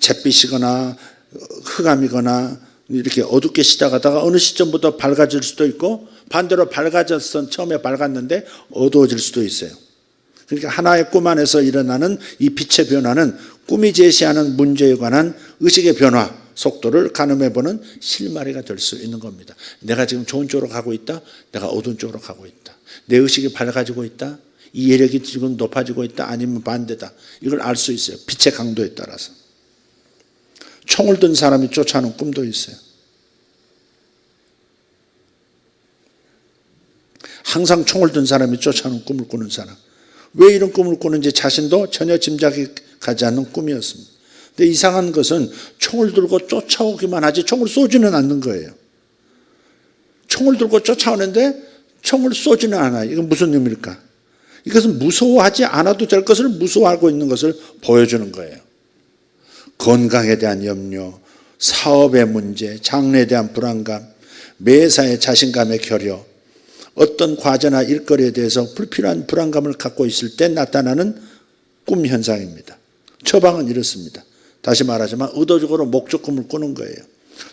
잿빛이거나 흑암이거나 이렇게 어둡게 시작하다가 어느 시점부터 밝아질 수도 있고 반대로 밝아졌던 처음에 밝았는데 어두워질 수도 있어요. 그러니까 하나의 꿈 안에서 일어나는 이 빛의 변화는 꿈이 제시하는 문제에 관한 의식의 변화 속도를 가늠해보는 실마리가 될 수 있는 겁니다. 내가 지금 좋은 쪽으로 가고 있다. 내가 어두운 쪽으로 가고 있다. 내 의식이 밝아지고 있다. 이 예력이 지금 높아지고 있다. 아니면 반대다. 이걸 알 수 있어요. 빛의 강도에 따라서. 총을 든 사람이 쫓아오는 꿈도 있어요. 항상 총을 든 사람이 쫓아오는 꿈을 꾸는 사람. 왜 이런 꿈을 꾸는지 자신도 전혀 짐작이 가지 않는 꿈이었습니다. 근데 이상한 것은 총을 들고 쫓아오기만 하지 총을 쏘지는 않는 거예요. 총을 들고 쫓아오는데 총을 쏘지는 않아요. 이건 무슨 의미일까? 이것은 무서워하지 않아도 될 것을 무서워하고 있는 것을 보여주는 거예요. 건강에 대한 염려, 사업의 문제, 장래에 대한 불안감, 매사에 자신감의 결여, 어떤 과제나 일거리에 대해서 불필요한 불안감을 갖고 있을 때 나타나는 꿈 현상입니다. 처방은 이렇습니다. 다시 말하지만 의도적으로 목적 꿈을 꾸는 거예요.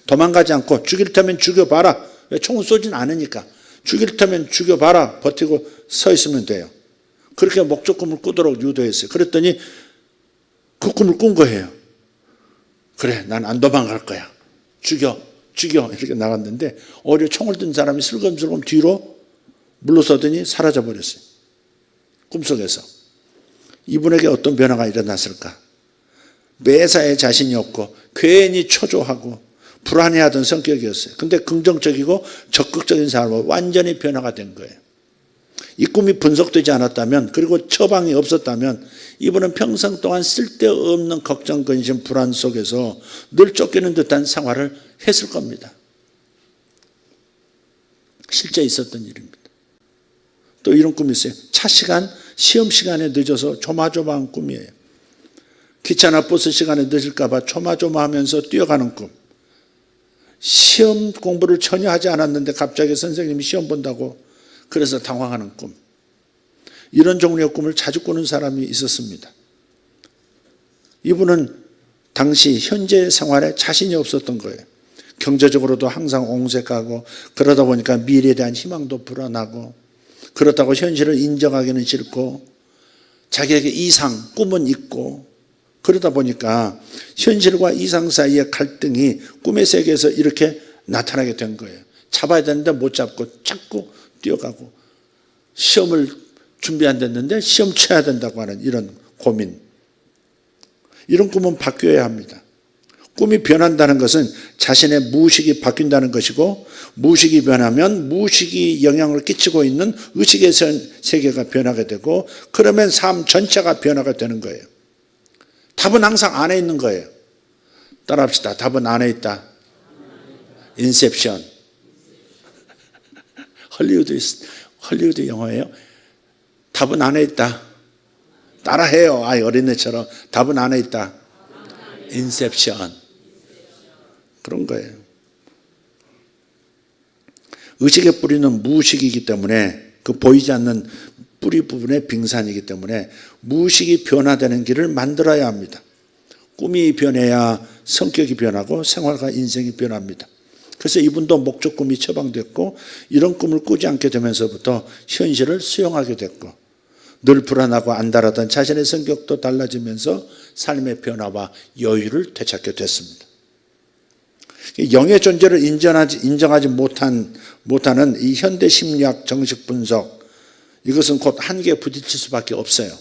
도망가지 않고 죽일 테면 죽여봐라. 왜 총을 쏘진 않으니까. 죽일 테면 죽여봐라. 버티고 서 있으면 돼요. 그렇게 목적 꿈을 꾸도록 유도했어요. 그랬더니 그 꿈을 꾼 거예요. 그래, 난 안 도망갈 거야. 죽여. 이렇게 나갔는데 오히려 총을 든 사람이 슬금슬금 뒤로 물러서더니 사라져버렸어요. 꿈속에서. 이분에게 어떤 변화가 일어났을까? 매사에 자신이 없고 괜히 초조하고 불안해하던 성격이었어요. 근데 긍정적이고 적극적인 사람으로 완전히 변화가 된 거예요. 이 꿈이 분석되지 않았다면 그리고 처방이 없었다면 이분은 평생 동안 쓸데없는 걱정, 근심, 불안 속에서 늘 쫓기는 듯한 생활을 했을 겁니다. 실제 있었던 일입니다. 또 이런 꿈이 있어요. 차 시간, 시험 시간에 늦어서 조마조마한 꿈이에요. 기차나 버스 시간에 늦을까 봐 조마조마하면서 뛰어가는 꿈. 시험 공부를 전혀 하지 않았는데 갑자기 선생님이 시험 본다고 그래서 당황하는 꿈. 이런 종류의 꿈을 자주 꾸는 사람이 있었습니다. 이분은 당시 현재 생활에 자신이 없었던 거예요. 경제적으로도 항상 옹색하고 그러다 보니까 미래에 대한 희망도 불안하고 그렇다고 현실을 인정하기는 싫고 자기에게 이상, 꿈은 있고 그러다 보니까 현실과 이상 사이의 갈등이 꿈의 세계에서 이렇게 나타나게 된 거예요. 잡아야 되는데 못 잡고 자꾸 뛰어가고 시험을 준비 안 됐는데 시험 쳐야 된다고 하는 이런 고민. 이런 꿈은 바뀌어야 합니다. 꿈이 변한다는 것은 자신의 무의식이 바뀐다는 것이고 무의식이 변하면 무의식이 영향을 끼치고 있는 의식의 세계가 변하게 되고 그러면 삶 전체가 변화가 되는 거예요. 답은 항상 안에 있는 거예요. 따라합시다. 답은 안에 있다. 인셉션. 헐리우드 영화예요. 답은 안에 있다. 따라해요. 아이 어린애처럼. 답은 안에 있다. 인셉션. 그런 거예요. 의식의 뿌리는 무의식이기 때문에 그 보이지 않는 뿌리 부분의 빙산이기 때문에 무의식이 변화되는 길을 만들어야 합니다. 꿈이 변해야 성격이 변하고 생활과 인생이 변합니다. 그래서 이분도 목적 꿈이 처방됐고 이런 꿈을 꾸지 않게 되면서부터 현실을 수용하게 됐고 늘 불안하고 안달하던 자신의 성격도 달라지면서 삶의 변화와 여유를 되찾게 됐습니다. 영의 존재를 인정하지 못하는 이 현대 심리학 정식 분석, 이것은 곧 한계에 부딪힐 수밖에 없어요.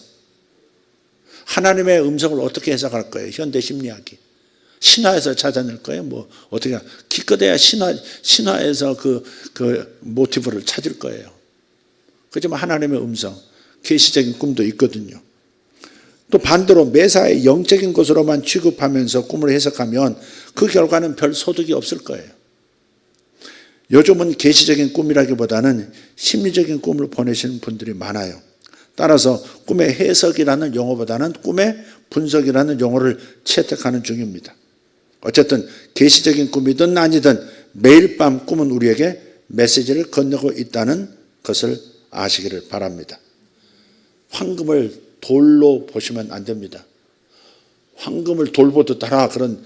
하나님의 음성을 어떻게 해석할 거예요? 현대 심리학이 신화에서 찾아낼 거예요? 뭐 어떻게 기껏해야 신화에서 그 모티브를 찾을 거예요. 그렇지만 하나님의 음성, 계시적인 꿈도 있거든요. 또 반대로 매사에 영적인 것으로만 취급하면서 꿈을 해석하면 그 결과는 별 소득이 없을 거예요. 요즘은 계시적인 꿈이라기보다는 심리적인 꿈을 보내시는 분들이 많아요. 따라서 꿈의 해석이라는 용어보다는 꿈의 분석이라는 용어를 채택하는 중입니다. 어쨌든 계시적인 꿈이든 아니든 매일 밤 꿈은 우리에게 메시지를 건네고 있다는 것을 아시기를 바랍니다. 황금을 돌로 보시면 안 됩니다. 황금을 돌 보듯 하라, 그런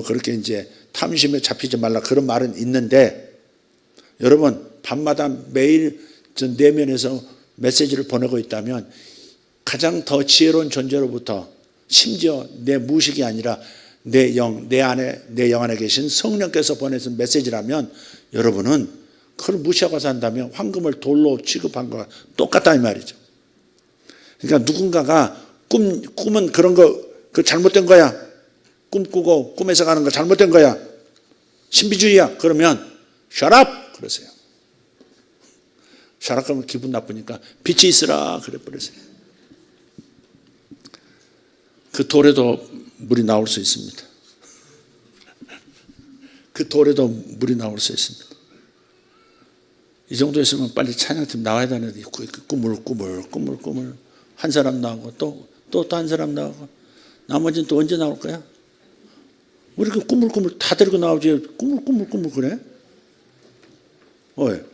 그렇게 이제 탐심에 잡히지 말라, 그런 말은 있는데, 여러분 밤마다 매일 전 내면에서 메시지를 보내고 있다면 가장 더 지혜로운 존재로부터, 심지어 내 무의식이 아니라 내 영 안에 계신 성령께서 보내준 메시지라면 여러분은 그걸 무시하고 산다면 황금을 돌로 취급한 거와 똑같다 이 말이죠. 그러니까 누군가가 꿈은 그런 그 잘못된 거야, 꿈꾸고 꿈에서 가는 거 잘못된 거야, 신비주의야, 그러면 shut up 그러세요. shut up 그러면 기분 나쁘니까 빛이 있으라 그래 버리세요. 그 돌에도 물이 나올 수 있습니다. 그 돌에도 물이 나올 수 있습니다. 이 정도 있으면 빨리 찬양팀 나와야 되는데 꾸물 한 사람 나오고 또 한 사람 나오고 나머지는 또 언제 나올 거야? 왜 이렇게 꾸물꾸물 다 데리고 나오지? 꾸물꾸물 그래? 왜?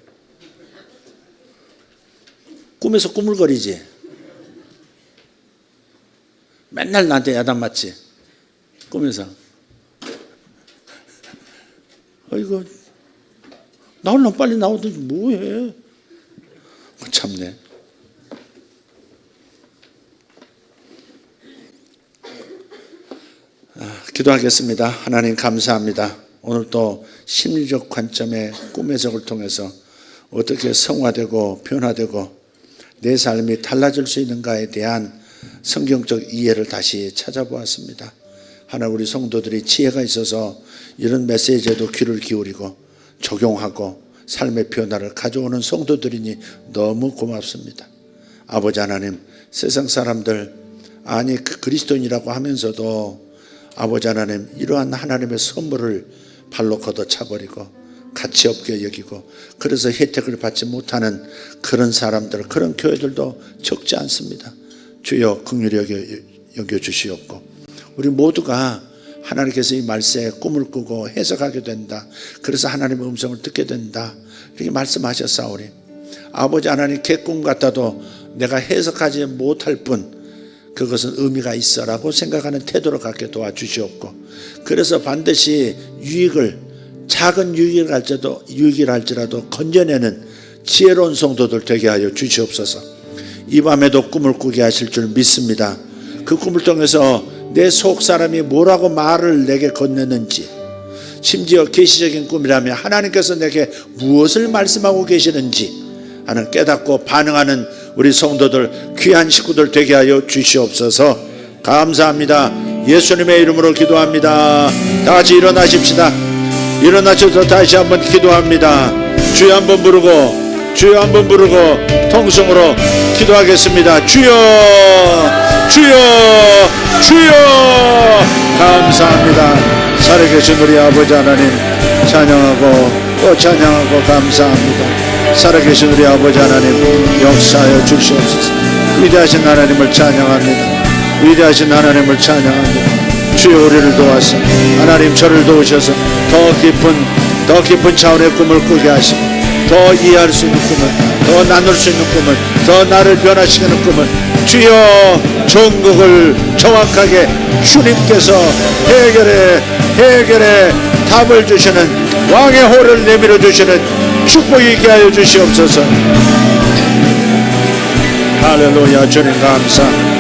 꿈에서 꾸물거리지? 맨날 나한테 야단 맞지? 꿈에서. 이거 나오려면 빨리 나오든지 뭐해? 참네. 기도하겠습니다. 하나님 감사합니다. 오늘 또 심리적 관점의 꿈 해석을 통해서 어떻게 성화되고 변화되고 내 삶이 달라질 수 있는가에 대한 성경적 이해를 다시 찾아보았습니다. 하나님, 우리 성도들이 지혜가 있어서 이런 메시지에도 귀를 기울이고 적용하고 삶의 변화를 가져오는 성도들이니 너무 고맙습니다. 아버지 하나님, 세상 사람들 그리스도인이라고 하면서도 아버지 하나님, 이러한 하나님의 선물을 발로 걷어차버리고 가치 없게 여기고 그래서 혜택을 받지 못하는 그런 사람들, 그런 교회들도 적지 않습니다. 주여 긍휼히 여겨주시옵고 우리 모두가 하나님께서 이 말씀에 꿈을 꾸고 해석하게 된다, 그래서 하나님의 음성을 듣게 된다, 이렇게 말씀하셨사오니 아버지 하나님, 개꿈 같아도 내가 해석하지 못할 뿐 그것은 의미가 있어라고 생각하는 태도를 갖게 도와주시옵고, 그래서 반드시 작은 유익을 할지라도 건져내는 지혜로운 성도들 되게 하여 주시옵소서. 이 밤에도 꿈을 꾸게 하실 줄 믿습니다. 그 꿈을 통해서 내 속 사람이 뭐라고 말을 내게 건네는지, 심지어 계시적인 꿈이라면 하나님께서 내게 무엇을 말씀하고 계시는지 하는 깨닫고 반응하는 우리 성도들, 귀한 식구들 되게 하여 주시옵소서. 감사합니다. 예수님의 이름으로 기도합니다. 다 같이 일어나십시다. 일어나셔서 다시 한번 기도합니다. 주여 한번 부르고 통성으로 기도하겠습니다. 주여 감사합니다. 살아계신 우리 아버지 하나님 찬양하고 또 찬양하고 감사합니다. 살아계신 우리 아버지 하나님 역사하여 주시옵소서. 위대하신 하나님을 찬양합니다. 위대하신 하나님을 찬양합니다. 주여 우리를 도와서 하나님 저를 도우셔서 더 깊은 차원의 꿈을 꾸게 하시고 더 이해할 수 있는 꿈을, 더 나눌 수 있는 꿈을, 더 나를 변화시키는 꿈을 주여 전국을 정확하게 주님께서 해결에 답을 주시는 왕의 호를 내밀어 주시는 축복이 있게 하여 주시옵소서. 할렐루야. 주님 감사.